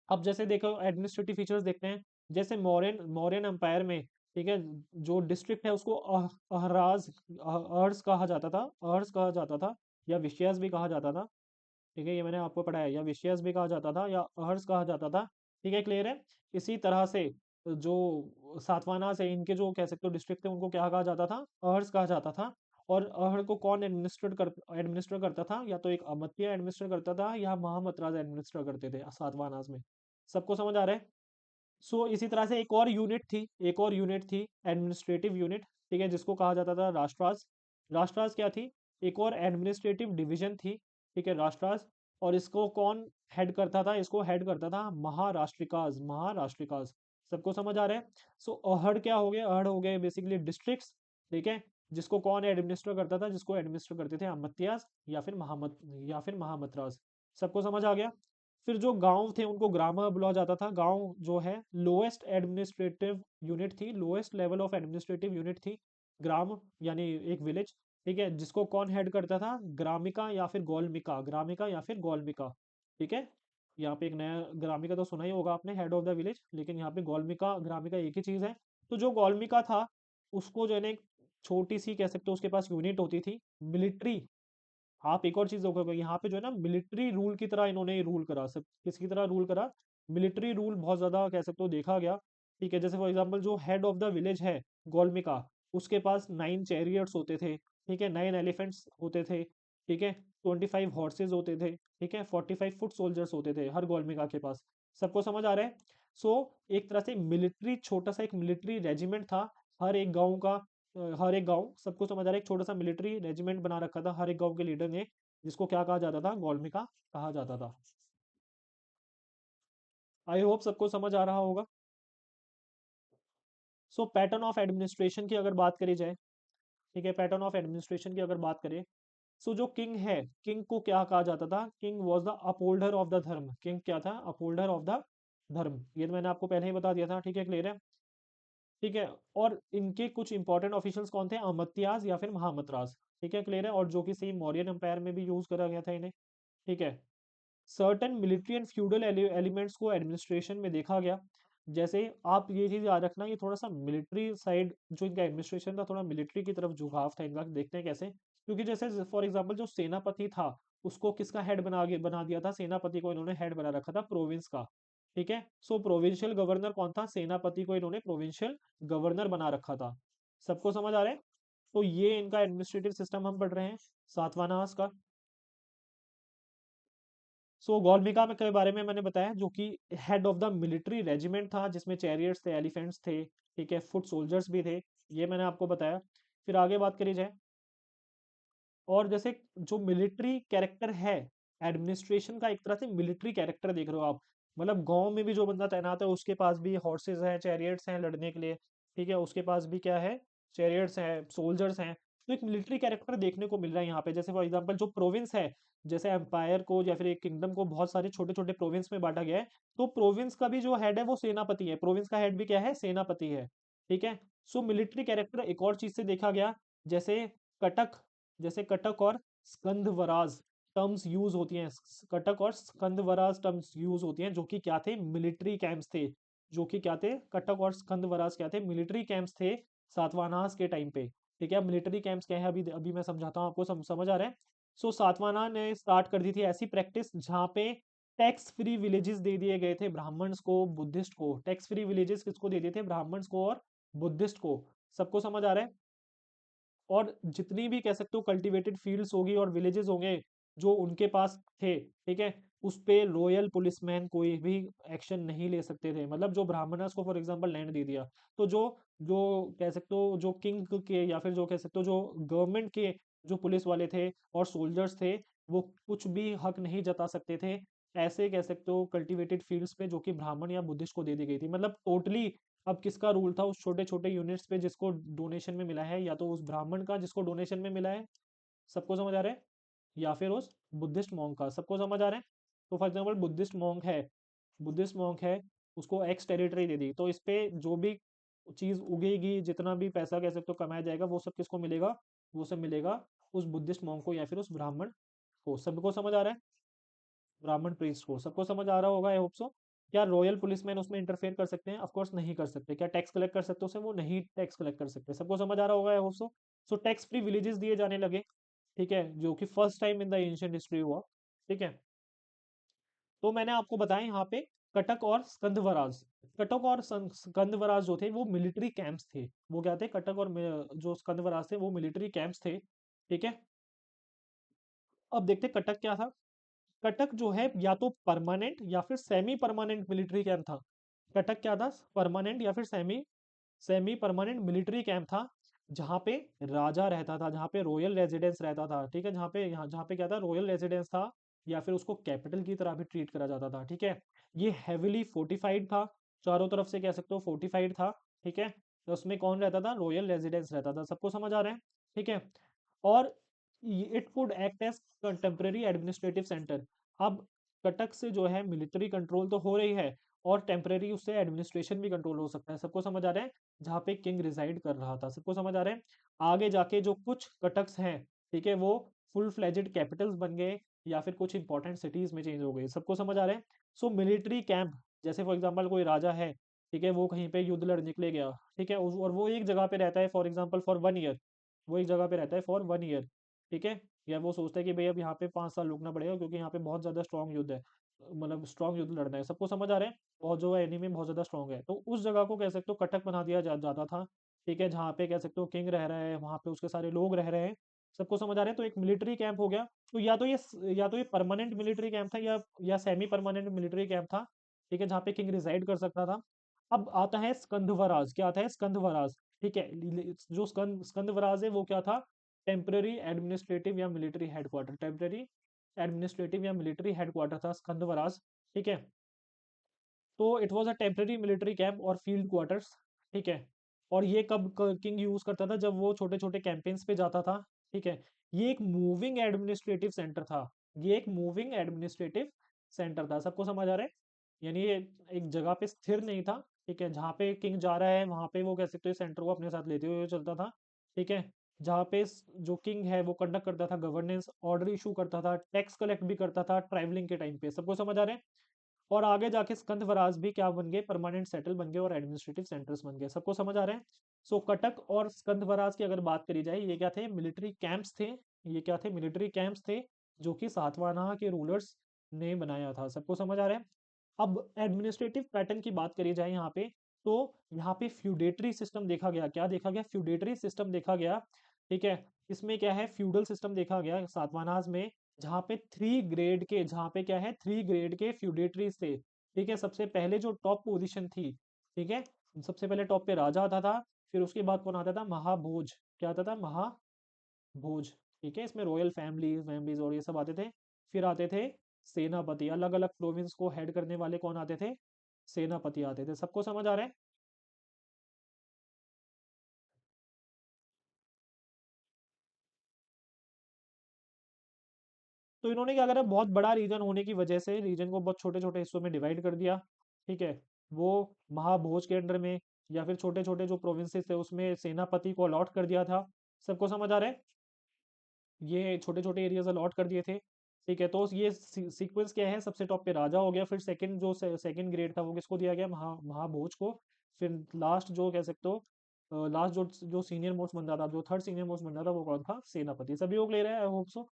Speaker 1: अब जैसे देखो एडमिनिस्ट्रेटिव फीचर्स देखते हैं, जैसे मौर्यन मौर्यन एम्पायर में, ठीक है, जो डिस्ट्रिक्ट है उसको अहर्स कहा जाता था, या विषयस भी कहा जाता था। ठीक है, ये मैंने आपको पढ़ाया, या विषयस भी कहा जाता था या अहर्स कहा जाता था। ठीक है, क्लियर है। इसी तरह से जो सातवाना से इनके जो कह सकते हो डिस्ट्रिक्ट थे, उनको क्या कहा जाता था, अहर्स कहा जाता था। और अहर को कौन एडमिनिस्टर करता था, या तो एक अमात्य एडमिनिस्टर करता था या महामतराज एडमिनिस्टर करते थे सातवाहनास में। सबको समझ आ रहा है। सो इसी तरह से एक और यूनिट थी एडमिनिस्ट्रेटिव यूनिट। ठीक है, जिसको कहा जाता था राष्ट्रास। राष्ट्रास क्या थी, एक और एडमिनिस्ट्रेटिव डिवीजन थी। ठीक है, राष्ट्रास। और इसको कौन हेड करता था, इसको हेड करता था महाराष्ट्रिकाज। सबको समझ आ रहा है। सो अहड़ क्या हो गए, अहड़ हो गए बेसिकली डिस्ट्रिक्ट्स। ठीक है, जिसको कौन एडमिनिस्टर करता था, जिसको एडमिनिस्टर करते थे अमत्यास या फिर महामतराज। सबको समझ आ गया। फिर जो गांव थे उनको ग्राम बोला जाता था। गांव जो है लोएस्ट एडमिनिस्ट्रेटिव यूनिट थी, lowest level of administrative unit थी ग्राम, यानी एक विलेज। ठीक है, जिसको कौन हेड करता था, ग्रामिका या फिर गोलमिका। ठीक है, यहाँ पे एक नया ग्रामिका तो सुना ही होगा आपने, हेड ऑफ द विलेज, लेकिन यहाँ पे गोलमिका ग्रामिका एक ही चीज है। तो जो गोलमिका था, उसको जो है ना एक छोटी सी कह सकते हो उसके पास यूनिट होती थी, मिलिट्री। आप एक और चीज देखोगे यहाँ पे जो है ना, मिलिट्री रूल की तरह इन्होंने रूल करा, सब किसकी तरह रूल करा, मिलिट्री रूल बहुत ज्यादा कह सकते हो देखा गया। ठीक है, जैसे फॉर एग्जांपल जो हेड ऑफ द विलेज है गोलमिका, उसके पास 9 चैरियट्स होते थे। ठीक है, 9 एलिफेंट्स होते थे। ठीक है, 25 हॉर्सेज होते थे। ठीक है, 45 फुट सोल्जर्स होते थे हर गोलमिका के पास। सबको समझ आ रहा है। सो एक तरह से मिलिट्री, छोटा सा एक मिलिट्री रेजिमेंट था हर एक गांव का। हर एक गांव, सबको समझ आ रहा है, एक छोटा सा मिलिट्री रेजिमेंट बना रखा था हर एक गांव के लीडर ने, जिसको क्या कहा जाता था, गोलमिका कहा जाता था। आई होप सबको समझ आ रहा होगा। सो पैटर्न ऑफ एडमिनिस्ट्रेशन की अगर बात करी जाए, ठीक है, पैटर्न ऑफ एडमिनिस्ट्रेशन की अगर बात करें, सो जो किंग है, किंग को क्या कहा जाता था, king was the upholder of the धर्म, किंग क्या था, अपहोल्डर ऑफ द धर्म, ये तो मैंने आपको पहले ही बता दिया था, ठीक है, क्लियर है। ठीक है, और इनके कुछ इंपॉर्टेंट ऑफिशियल्स कौन थे, अमत्याज या फिर महामतराज, ठीक है, क्लियर है, और जो कि सेम मौर्यन एम्पायर में भी यूज करा गया था इन्हें, ठीक है। Certain military and feudal elements को एडमिनिस्ट्रेशन में देखा गया, जैसे आप ये चीज याद रखना, ये थोड़ा सा मिलिट्री साइड जो इनका एडमिनिस्ट्रेशन था, थोड़ा मिलिट्री की तरफ झुकाव था इनका, देखते हैं कैसे, क्योंकि जैसे फॉर एग्जांपल जो सेनापति था, उसको किसका हेड बना दिया था, सेनापति को इन्होंने हेड बना रखा था प्रोविंस का, ठीक है। सो प्रोविंशियल गवर्नर कौन था, सेनापति को इन्होंने प्रोविंशियल गवर्नर बना रखा था, सबको समझ आ रहा है। तो ये इनका एडमिनिस्ट्रेटिव सिस्टम हम पढ़ रहे हैं सातवानास का। सो गौलमिका में के बारे में मैंने बताया, जो कि head of the military regiment था, जिसमें चैरियट्स थे, एलिफेंट्स थे, ठीक है, फुट सोल्जर्स भी थे, ये मैंने आपको बताया। फिर आगे बात करी जाए, और जैसे जो मिलिट्री कैरेक्टर है, एडमिनिस्ट्रेशन का एक तरह से मिलिट्री कैरेक्टर देख रहे हो आप, मतलब गांव में भी जो बंदा तैनात है उसके पास भी हॉर्सेस हैं, चैरियट्स हैं लड़ने के लिए, ठीक है, उसके पास भी क्या है, चैरियट्स हैं, सोल्जर्स हैं, तो एक मिलिट्री कैरेक्टर देखने को मिल रहा है यहाँ पे। जैसे फॉर एग्जांपल जो प्रोविंस है, जैसे एम्पायर को या फिर एक किंगडम को बहुत सारे छोटे छोटे प्रोविंस में बांटा गया है, तो प्रोविंस का भी जो हेड है वो सेनापति है, प्रोविंस का हेड भी क्या है, सेनापति है, ठीक है। सो मिलिट्री कैरेक्टर एक और चीज से देखा गया, जैसे कटक, जैसे कटक और स्कंदवराज टर्म्स यूज होती हैं, कटक और स्कंदवराज टर्म्स यूज होती हैं, जो कि क्या थे, मिलिट्री कैंप्स थे, जो कि क्या थे, कटक और स्कंदवराज क्या थे, मिलिट्री कैंप्स थे सातवाहनास के टाइम पे, ठीक है। मिलिट्री कैंप्स क्या है, अभी अभी मैं समझाता हूँ आपको, समझ आ रहा है। सो सातवाहना ने स्टार्ट कर दी थी ऐसी प्रैक्टिस जहाँ पे टैक्स फ्री विलेजेस दे दिए गए थे ब्राह्मण्स को, बुद्धिस्ट को, टैक्स फ्री विलेजेस किसको दे दिए थे, ब्राह्मण्स को और बुद्धिस्ट को, सबको समझ आ रहा है। और जितनी भी कह सकते हो कल्टीवेटेड फील्ड्स होगी और विलेजेस होंगे जो उनके पास थे, ठीक है, उस पे रॉयल पुलिसमैन कोई भी एक्शन नहीं ले सकते थे, मतलब जो ब्राह्मणस को फॉर एग्जांपल लैंड दे दिया, तो जो जो कह सकते हो जो किंग के या फिर जो कह सकते हो जो गवर्नमेंट के जो पुलिस वाले थे और सोल्जर्स थे, वो कुछ भी हक नहीं जता सकते थे ऐसे कह सकते हो कल्टीवेटेड फील्ड्स पे, जो कि ब्राह्मण या बुद्धिस्ट को दे दी गई थी, मतलब टोटली। अब किसका रूल था उस छोटे छोटे यूनिट्स पे जिसको डोनेशन में मिला है, या तो उस ब्राह्मण का जिसको डोनेशन में मिला है, सबको समझ आ रहा है, या फिर उस बुद्धिस्ट मॉन्क का, सबको समझ आ रहा है। तो फॉर एग्जाम्पल बुद्धिस्ट मॉन्क है, बुद्धिस्ट मॉन्क है, उसको एक्स टेरिटरी दे दी, तो इस पे जो भी चीज उगेगी, जितना भी पैसा कह सकते हो कमाया जाएगा, वो सब किसको मिलेगा, वो सब मिलेगा उस बुद्धिस्ट मॉन्क को या फिर उस ब्राह्मण को, सबको समझ आ रहा है, ब्राह्मण प्रीस्ट को, सबको समझ आ रहा होगा आई होप सो। क्या रॉयल पुलिसमैन उसमें इंटरफेयर कर सकते हैं, ऑफ कोर्स नहीं कर सकते। क्या टैक्स कलेक्ट कर सकते हैं उससे, वो नहीं टैक्स कलेक्ट कर सकते, सबको समझ आ रहा होगा I hope so. So tax free villages दिए जाने लगे, ठीक है, जो कि first time in the ancient history हुआ, ठीक है। तो मैंने आपको बताया यहाँ पे कटक और स्कंदवराज, कटक और स्कंदवराज जो थे वो मिलिट्री कैंप्स थे, वो क्या थे, कटक और जो स्कंदवराज थे वो मिलिट्री कैंप्स थे, ठीक है। अब देखते कटक क्या था। कटक जो है या तो परमानेंट या फिर सेमी परमानेंट मिलिट्री कैंप था। कटक क्या था, परमानेंट या फिर semi semi permanent military camp था, जहाँ पे राजा रहता था, जहाँ पे रॉयल रेजिडेंस रहता था, ठीक है, जहाँ पे क्या था, रॉयल रेजिडेंस था, या फिर उसको कैपिटल की तरह भी ट्रीट करा जाता था, ठीक है। ये हेविली फोर्टिफाइड था, चारों तरफ से कह सकते हो फोर्टिफाइड था, ठीक है। तो उसमें कौन रहता था, रॉयल रेजिडेंस रहता था, सबको समझ आ रहा है, ठीक है। और it could act as temporary administrative centre. अब कटक से जो है मिलिट्री कंट्रोल तो हो रही है, और टेम्पररी उससे एडमिनिस्ट्रेशन भी कंट्रोल हो सकता है, सबको समझ आ रहा है, जहाँ पे किंग रिसाइड कर रहा था, सबको समझ आ रहा है। आगे जाके जो कुछ कटक्स हैं, ठीक है, वो फुल फ्लेजेड कैपिटल्स बन गए, या फिर कुछ इंपॉर्टेंट सिटीज में चेंज हो गए, सबको समझ आ रहा है। सो मिलिट्री कैंप, जैसे फॉर एग्जाम्पल कोई राजा है, ठीक है, वो कहीं पे युद्ध लड़ने के लिए गया, ठीक है, और वो एक जगह पे रहता है फॉर एग्जाम्पल फॉर 1 ईयर, वो एक जगह पे रहता है फॉर 1 ईयर, ठीक है। या वो सोचता है कि भाई अब यहाँ पे 5 साल रुकना पड़ेगा क्योंकि यहाँ पे बहुत ज्यादा स्ट्रॉन्ग युद्ध है, मतलब स्ट्रॉन्ग युद्ध लड़ना है, सबको समझ आ रहा है, और जो एनिमी बहुत ज्यादा स्ट्रॉन्ग है, तो उस जगह को कह सकते हो कटक बना दिया जाता था, ठीक है, जहाँ पे कह सकते हो किंग रह रहा है, वहाँ पे उसके सारे लोग रह रहे हैं, सबको समझ आ रहा है। तो एक मिलिट्री कैंप हो गया। तो या तो ये परमानेंट मिलिट्री कैंप था, या सेमी परमानेंट मिलिट्री कैंप था, ठीक है, जहाँ पे किंग रिसाइड कर सकता था। अब आता है स्कंदवराज, क्या आता है स्कंदवराज, ठीक है। जो स्कंदवराज है वो क्या था, टेम्पररी एडमिनिस्ट्रेटिव या मिलिट्री हेडक्वार्टर, टेम्पररी एडमिनिस्ट्रेटिव या मिलिट्री हेडक्वार्टर था स्कंदवराज, ठीक है। तो it was a temporary military camp और फील्ड क्वार्टर्स, ठीक है। और ये कब किंग यूज करता था, जब वो छोटे छोटे कैंपेन्स पे जाता था। ठीक है, ये एक मूविंग एडमिनिस्ट्रेटिव सेंटर था, ये एक मूविंग एडमिनिस्ट्रेटिव सेंटर था, सबको समझ आ रहा है। यानी ये एक जगह पे स्थिर नहीं था। ठीक है, जहाँ पे किंग जा रहा है वहां पे वो कह सकते हो सेंटर को अपने साथ लेते हुए चलता था। ठीक है, जहाँ पे जो किंग है वो कंडक्ट करता था गवर्नेंस, ऑर्डर इशू करता था, टैक्स कलेक्ट भी करता था ट्रैवलिंग के टाइम पे, सबको समझ आ रहे हैं। और आगे जाके स्कंदवराज भी क्या बन गए, परमानेंट सेटल बन गए और एडमिनिस्ट्रेटिव सेंटर्स बन गए, सबको समझ आ रहे हैं। सो कटक और स्कंदवराज की अगर बात करी जाए, ये क्या थे, मिलिट्री कैंप्स थे। ये क्या थे, मिलिट्री कैंप्स थे, जो कि सातवाहन के रूलर्स ने बनाया था, सबको समझ आ रहा है। अब एडमिनिस्ट्रेटिव पैटर्न की बात करी जाए यहाँ पे, तो यहाँ पे फ्यूडेटरी सिस्टम देखा गया, क्या देखा गया, फ्यूडेटरी सिस्टम देखा गया। ठीक है, इसमें क्या है, फ्यूडल सिस्टम देखा गया सातवाहनाज में, जहाँ पे जहाँ पे क्या है, 3 ग्रेड के फ्यूडेटरीज थे। ठीक है, सबसे पहले जो टॉप पोजीशन थी, ठीक है, सबसे पहले टॉप पे राजा आता था, फिर उसके बाद कौन आता था, महाभोज, क्या आता था, महाभोज। ठीक है, इसमें रॉयल फैमिलीज फैमिलीज और ये सब आते थे। फिर आते थे सेनापति, अलग अलग प्रोविंस को हेड करने वाले कौन आते थे, सेनापति आते थे, सबको समझ आ रहा है। तो इन्होंने क्या करा, बहुत बड़ा रीजन होने की वजह से रीजन को बहुत छोटे छोटे हिस्सों में डिवाइड कर दिया। ठीक है, वो महाभोज के अंडर में, या फिर छोटे छोटे जो प्रोविंसेस थे उसमें सेनापति को अलॉट कर दिया था, सबको समझ आ रहा है। ये छोटे छोटे एरियाज अलॉट कर दिए थे। ठीक है, तो ये सीक्वेंस क्या है, सबसे टॉप पे राजा हो गया, फिर सेकंड जो सेकंड ग्रेड था वो किसको दिया गया, महाभोज को। फिर लास्ट जो कह सकते हो, लास्ट जो जो सीनियर मोस्ट बंदा था, जो थर्ड सीनियर मोस्ट बंदा था, वो कौन था, सेनापति, सभी लोग ले रहे हैं, आई होप सो।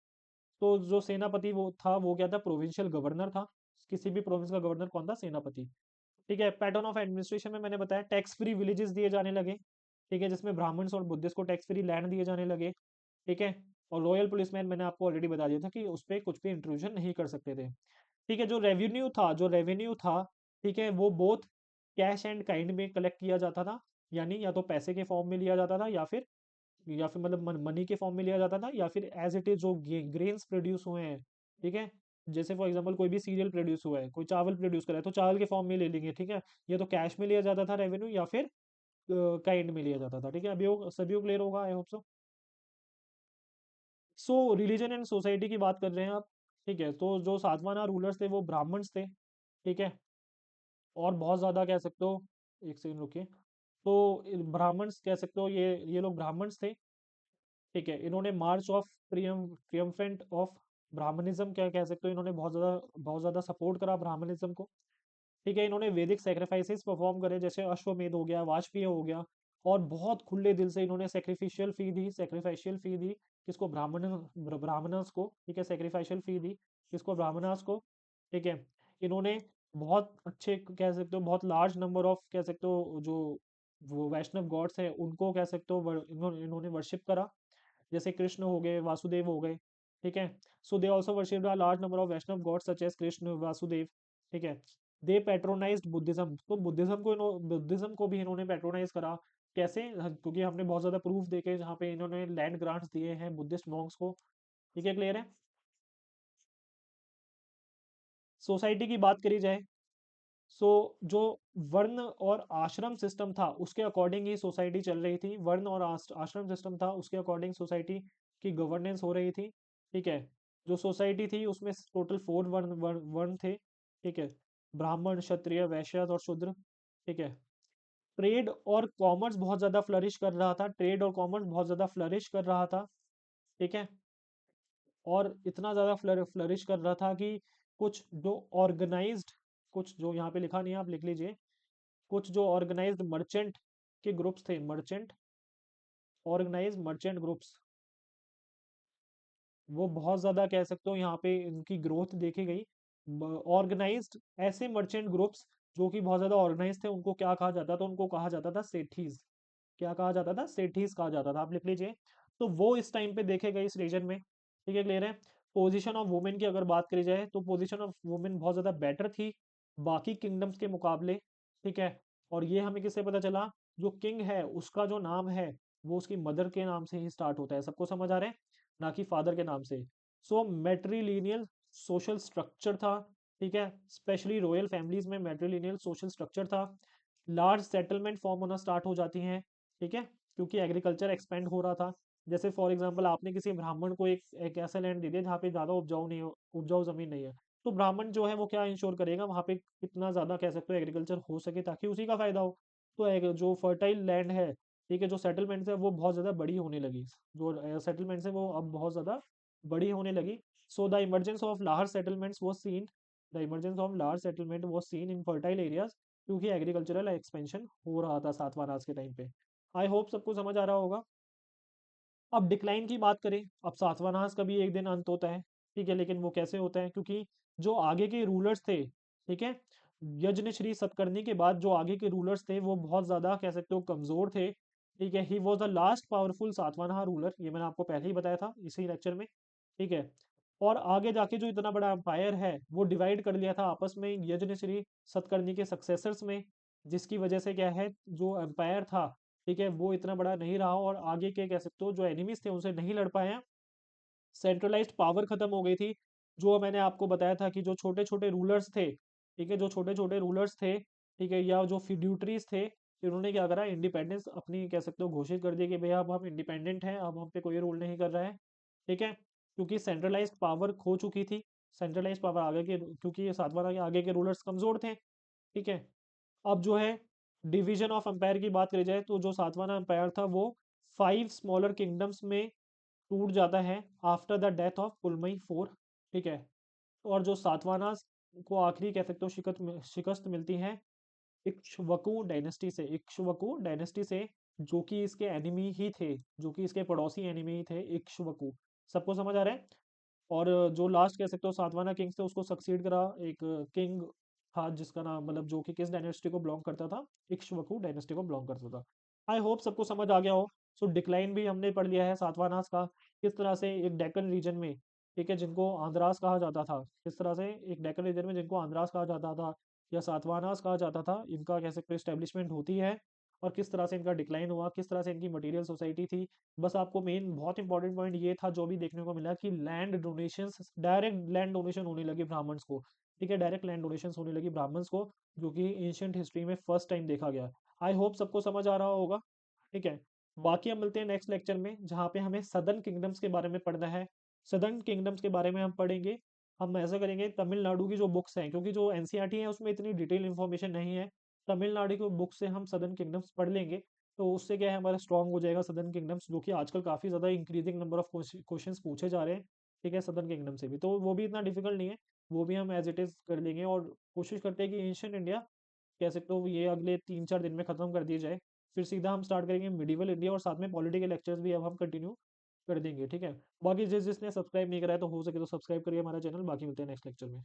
Speaker 1: तो जो सेनापति वो था, वो क्या था, प्रोविंशियल गवर्नर था। किसी भी प्रोविंस का गवर्नर कौन था, सेनापति। ठीक है, पैटर्न ऑफ एडमिनिस्ट्रेशन में मैंने बताया, टैक्स फ्री विलेजेस दिए जाने लगे। ठीक है, जिसमें ब्राह्मण्स और बुद्धिस्ट को टैक्स फ्री लैंड दिए जाने लगे। ठीक है, और रॉयल पुलिसमैन मैंने आपको ऑलरेडी बता दिया था कि उस पर कुछ भी इंट्रूजन नहीं कर सकते थे। ठीक है, जो रेवेन्यू था, ठीक है, वो बोथ कैश एंड काइंड में कलेक्ट किया जाता था। यानी या तो पैसे के फॉर्म में लिया जाता था, या फिर मतलब मनी के फॉर्म में लिया जाता था, या फिर एज इट इज जो ग्रेन्स प्रोड्यूस हुए हैं। ठीक है, जैसे फॉर एग्जांपल कोई भी सीरियल प्रोड्यूस हुआ है, कोई चावल प्रोड्यूस करा है, तो चावल के फॉर्म में ले लेंगे। ठीक है, ये तो कैश में लिया जाता था रेवेन्यू, या फिर काइंड में लिया जाता था। ठीक है, अभी सभी क्लियर होगा, I hope so. So religion and society की बात कर रहे हैं आप। ठीक है, तो जो सातवाना रूलर्स थे वो ब्राह्मण्स थे। ठीक है, और बहुत ज्यादा कह सकते हो, एक सेकंड रुकिए। तो ब्राह्मण्स कह सकते हो, ये लोग ब्राह्मण्स थे। ठीक है, इन्होंने मार्च ऑफ ट्रियम्फेंट ऑफ ब्राह्मणिज्म क्या कह सकते हो, इन्होंने बहुत ज्यादा सपोर्ट करा ब्राह्मणिज्म को। ठीक है, इन्होंने वैदिक सेक्रीफाइसेस परफॉर्म करे, जैसे अश्वमेध हो गया, वाजपेय हो गया। और बहुत खुले दिल से इन्होंने सेक्रीफाइशियल फी दी, किसको, ब्राह्मणस को। ठीक है, सेक्रीफाइशियल फी दी, किसको, ब्राह्मणस को। ठीक है, इन्होंने बहुत अच्छे कह सकते हो, बहुत लार्ज नंबर ऑफ कह सकते हो, जो वो वैष्णव गॉड्स है उनको कह सकते हो, इन्होंने वर्शिप करा। जैसे कृष्ण हो गए, वासुदेव हो गए। ठीक है, so they also worshipped a large number of Vaishnava gods such as Krishna, Vasudeva. ठीक है, दे पेट्रोनाइज्ड बुद्धिज्म, तो बुद्धिज्म को भी इन्होंने पेट्रोनाइज करा। कैसे, क्योंकि हमने बहुत ज्यादा प्रूफ देखे जहाँ पे इन्होंने लैंड ग्रांट्स दिए हैं बुद्धिस्ट मॉन्क्स को। ठीक है, क्लियर है। सोसाइटी की बात करी जाए, सो जो वर्ण और आश्रम सिस्टम था उसके अकॉर्डिंग ही सोसाइटी चल रही थी, वर्ण और आश्रम सिस्टम था उसके अकॉर्डिंग सोसाइटी की गवर्नेंस हो रही थी। ठीक है, जो सोसाइटी थी उसमें टोटल 4 वर्ण थे। ठीक है, ब्राह्मण, क्षत्रिय, वैश्य और शूद्र। ठीक है, ट्रेड और कॉमर्स बहुत ज्यादा फ्लरिश कर रहा था, ट्रेड और कॉमर्स बहुत ज्यादा फ्लरिश कर रहा था। ठीक है, और इतना ज़्यादा फ्लरिश कर रहा था कि कुछ जो ऑर्गेनाइज्ड, कुछ जो यहाँ पे लिखा नहीं है आप लिख लीजिए, कुछ जो ऑर्गेनाइज्ड मर्चेंट के ग्रुप्स थे, मर्चेंट ग्रुप्स, वो बहुत ज़्यादा कह सकते हो यहाँ पे इनकी ग्रोथ देखी गई। ऑर्गेनाइज्ड ऐसे मर्चेंट ग्रुप्स जो कि बहुत ज़्यादा ऑर्गेनाइज थे, उनको क्या कहा जाता था, उनको कहा जाता था सेठीज। क्या कहा जाता था, सेठीज कहा जाता था, आप लिख लीजिए। तो वो इस टाइम पे देखे गए इस रीजन में। ठीक है, क्लियर है। पोजीशन ऑफ वुमेन की अगर बात करी जाए, तो पोजीशन ऑफ वुमेन बहुत ज़्यादा बेटर थी बाकी किंगडम्स के मुकाबले। ठीक है, और ये हमें किससे पता चला, जो किंग है उसका जो नाम है वो उसकी मदर के नाम से ही स्टार्ट होता है, सबको समझ आ रहे हैं, ना कि फादर के नाम से। सो मैट्रिलिनियल सोशल स्ट्रक्चर था। ठीक है, स्पेशली रॉयल फैमिलीज में मैट्रिलिनियल सोशल स्ट्रक्चर था। लार्ज सेटलमेंट फॉर्म होना स्टार्ट हो जाती हैं। ठीक है, क्योंकि एग्रीकल्चर एक्सपेंड हो रहा था। जैसे फॉर एग्जांपल आपने किसी ब्राह्मण को एक ऐसा लैंड दे दिया जहाँ पे ज़्यादा उपजाऊ नहीं हो, उपजाऊ ज़मीन नहीं है, तो ब्राह्मण जो है वो क्या इंश्योर करेगा वहाँ पे कितना ज़्यादा कह सकते हो एग्रीकल्चर हो सके ताकि उसी का फायदा हो। तो जो फर्टाइल लैंड है, ठीक है, जो सेटलमेंट्स है वो बहुत ज़्यादा बड़ी होने लगी, जो सेटलमेंट्स है वो अब बहुत ज़्यादा बड़ी होने लगी। So the emergence of large settlements was seen the emergence of large settlement was seen in fertile areas, क्योंकि एग्रीकल्चरल एक्सपेंशन हो रहा था सातवां के टाइम पे। आई होप सबको समझ आ रहा होगा। अब डिक्लाइन की बात करें, अब सातवानास का भी एक दिन अंत होता है, ठीक है, लेकिन वो कैसे होता है, क्योंकि जो आगे के रूलर्स थे, ठीक है, यज्ञ श्री सतकर्णी के बाद जो आगे के रूलर्स थे वो बहुत ज्यादा कह सकते हो कमजोर थे, ठीक है। He was the last powerful Satavahana ruler, ये मैंने आपको पहले ही बताया था इसी लेक्चर में, ठीक है। और आगे जाके जो इतना बड़ा एम्पायर है वो डिवाइड कर लिया था आपस में यज्ञ श्री सतकर्णी के सक्सेसर्स में, जिसकी वजह से क्या है जो एम्पायर था, ठीक है, वो इतना बड़ा नहीं रहा और आगे के कह सकते हो जो एनिमीज थे उनसे नहीं लड़ पाए। सेंट्रलाइज्ड पावर खत्म हो गई थी। जो मैंने आपको बताया था कि जो छोटे छोटे रूलर्स थे, ठीक है, जो छोटे छोटे रूलर्स थे, ठीक है, या जो फिड्यूटरीज थे, इन्होंने क्या करा, इंडिपेंडेंस अपनी कह सकते हो घोषित कर दी कि भैया अब हम इंडिपेंडेंट हैं, अब हम पे कोई रूल नहीं कर रहा है, ठीक है, क्योंकि सेंट्रलाइज्ड पावर खो चुकी थी। सेंट्रलाइज्ड पावर आगे के, क्योंकि ये सातवां के आगे के रूलर्स कमजोर थे, ठीक है। अब जो है डिवीजन ऑफ एम्पायर की बात करी जाए तो जो सातवां एम्पायर था वो 5 स्मॉलर किंगडम्स में टूट जाता है आफ्टर द डेथ ऑफ पुलमई 4, ठीक है। और जो सातवाना को आखिरी कह सकते हो शिकस्त मिलती है इक्ष्वाकु डायनेस्टी से, इक्ष्वाकु डायनेस्टी से, जो कि इसके एनिमी ही थे, जो कि इसके पड़ोसी एनिमी ही थे, इक्ष्वाकु। सबको समझ आ रहा है। और जो लास्ट कह सकते हो सातवाना किंग्स थे उसको सक्सीड करा एक किंग था जिसका नाम मतलब जो कि किस डायनेस्टी को बिलोंग करता था, इक्ष्वाकु डायनेस्टी को बिलोंग करता था। आई होप सबको समझ आ गया हो। सो डिक्लाइन भी हमने पढ़ लिया है सातवानास का, किस तरह से एक डेक्कन रीजन में, ठीक है, जिनको आंध्रास कहा जाता था, किस तरह से एक डेक्कन रीजन में जिनको आंध्रास कहा जाता था या सातवानास कहा जाता था, इनका कह सकते हो स्टेब्लिशमेंट होती है, और किस तरह से इनका डिक्लाइन हुआ, किस तरह से इनकी मटेरियल सोसाइटी थी। बस आपको मेन बहुत इंपॉर्टेंट पॉइंट ये था जो भी देखने को मिला कि land donations, direct land donation होने लगी ब्राह्मण्स को, ठीक है, डायरेक्ट लैंड डोनेशन होने लगी ब्राह्मण्स को, जो कि एंशियंट हिस्ट्री में फर्स्ट टाइम देखा गया। आई होप सबको समझ आ रहा होगा, ठीक है। बाकी हम मिलते हैं नेक्स्ट लेक्चर में जहाँ पे हमें सदर्न किंगडम्स के बारे में पढ़ना है। सदर्न किंगडम्स के बारे में हम पढ़ेंगे। हम ऐसा करेंगे तमिलनाडु की जो बुक्स हैं, क्योंकि जो एनसीईआरटी है उसमें इतनी डिटेल इन्फॉर्मेशन नहीं है, तमिलनाडु की बुक से हम सदर्न किंगडम्स पढ़ लेंगे। तो उससे क्या है हमारा स्ट्रॉन्ग हो जाएगा सदर्न किंगडम्स, जो कि आजकल काफ़ी ज़्यादा इंक्रीजिंग नंबर ऑफ क्वेश्चंस पूछे जा रहे हैं, ठीक है, सदर्न किंगडम से भी, तो वो भी इतना डिफिकल्ट नहीं है। वो भी हम एज इट इज़ कर लेंगे और कोशिश करते हैं कि एंशियंट इंडिया कह सकते हो ये अगले 3-4 दिन में ख़त्म कर दिया जाए। फिर सीधा हम स्टार्ट करेंगे मिडिवल इंडिया और साथ में पॉलिटिकल लेक्चर्स भी अब हम कंटिन्यू कर देंगे, ठीक है। बाकी जिसने सब्सक्राइब नहीं करा है तो हो सके तो सब्सक्राइब करिए हमारा चैनल। बाकी मिलते हैं नेक्स्ट लेक्चर में।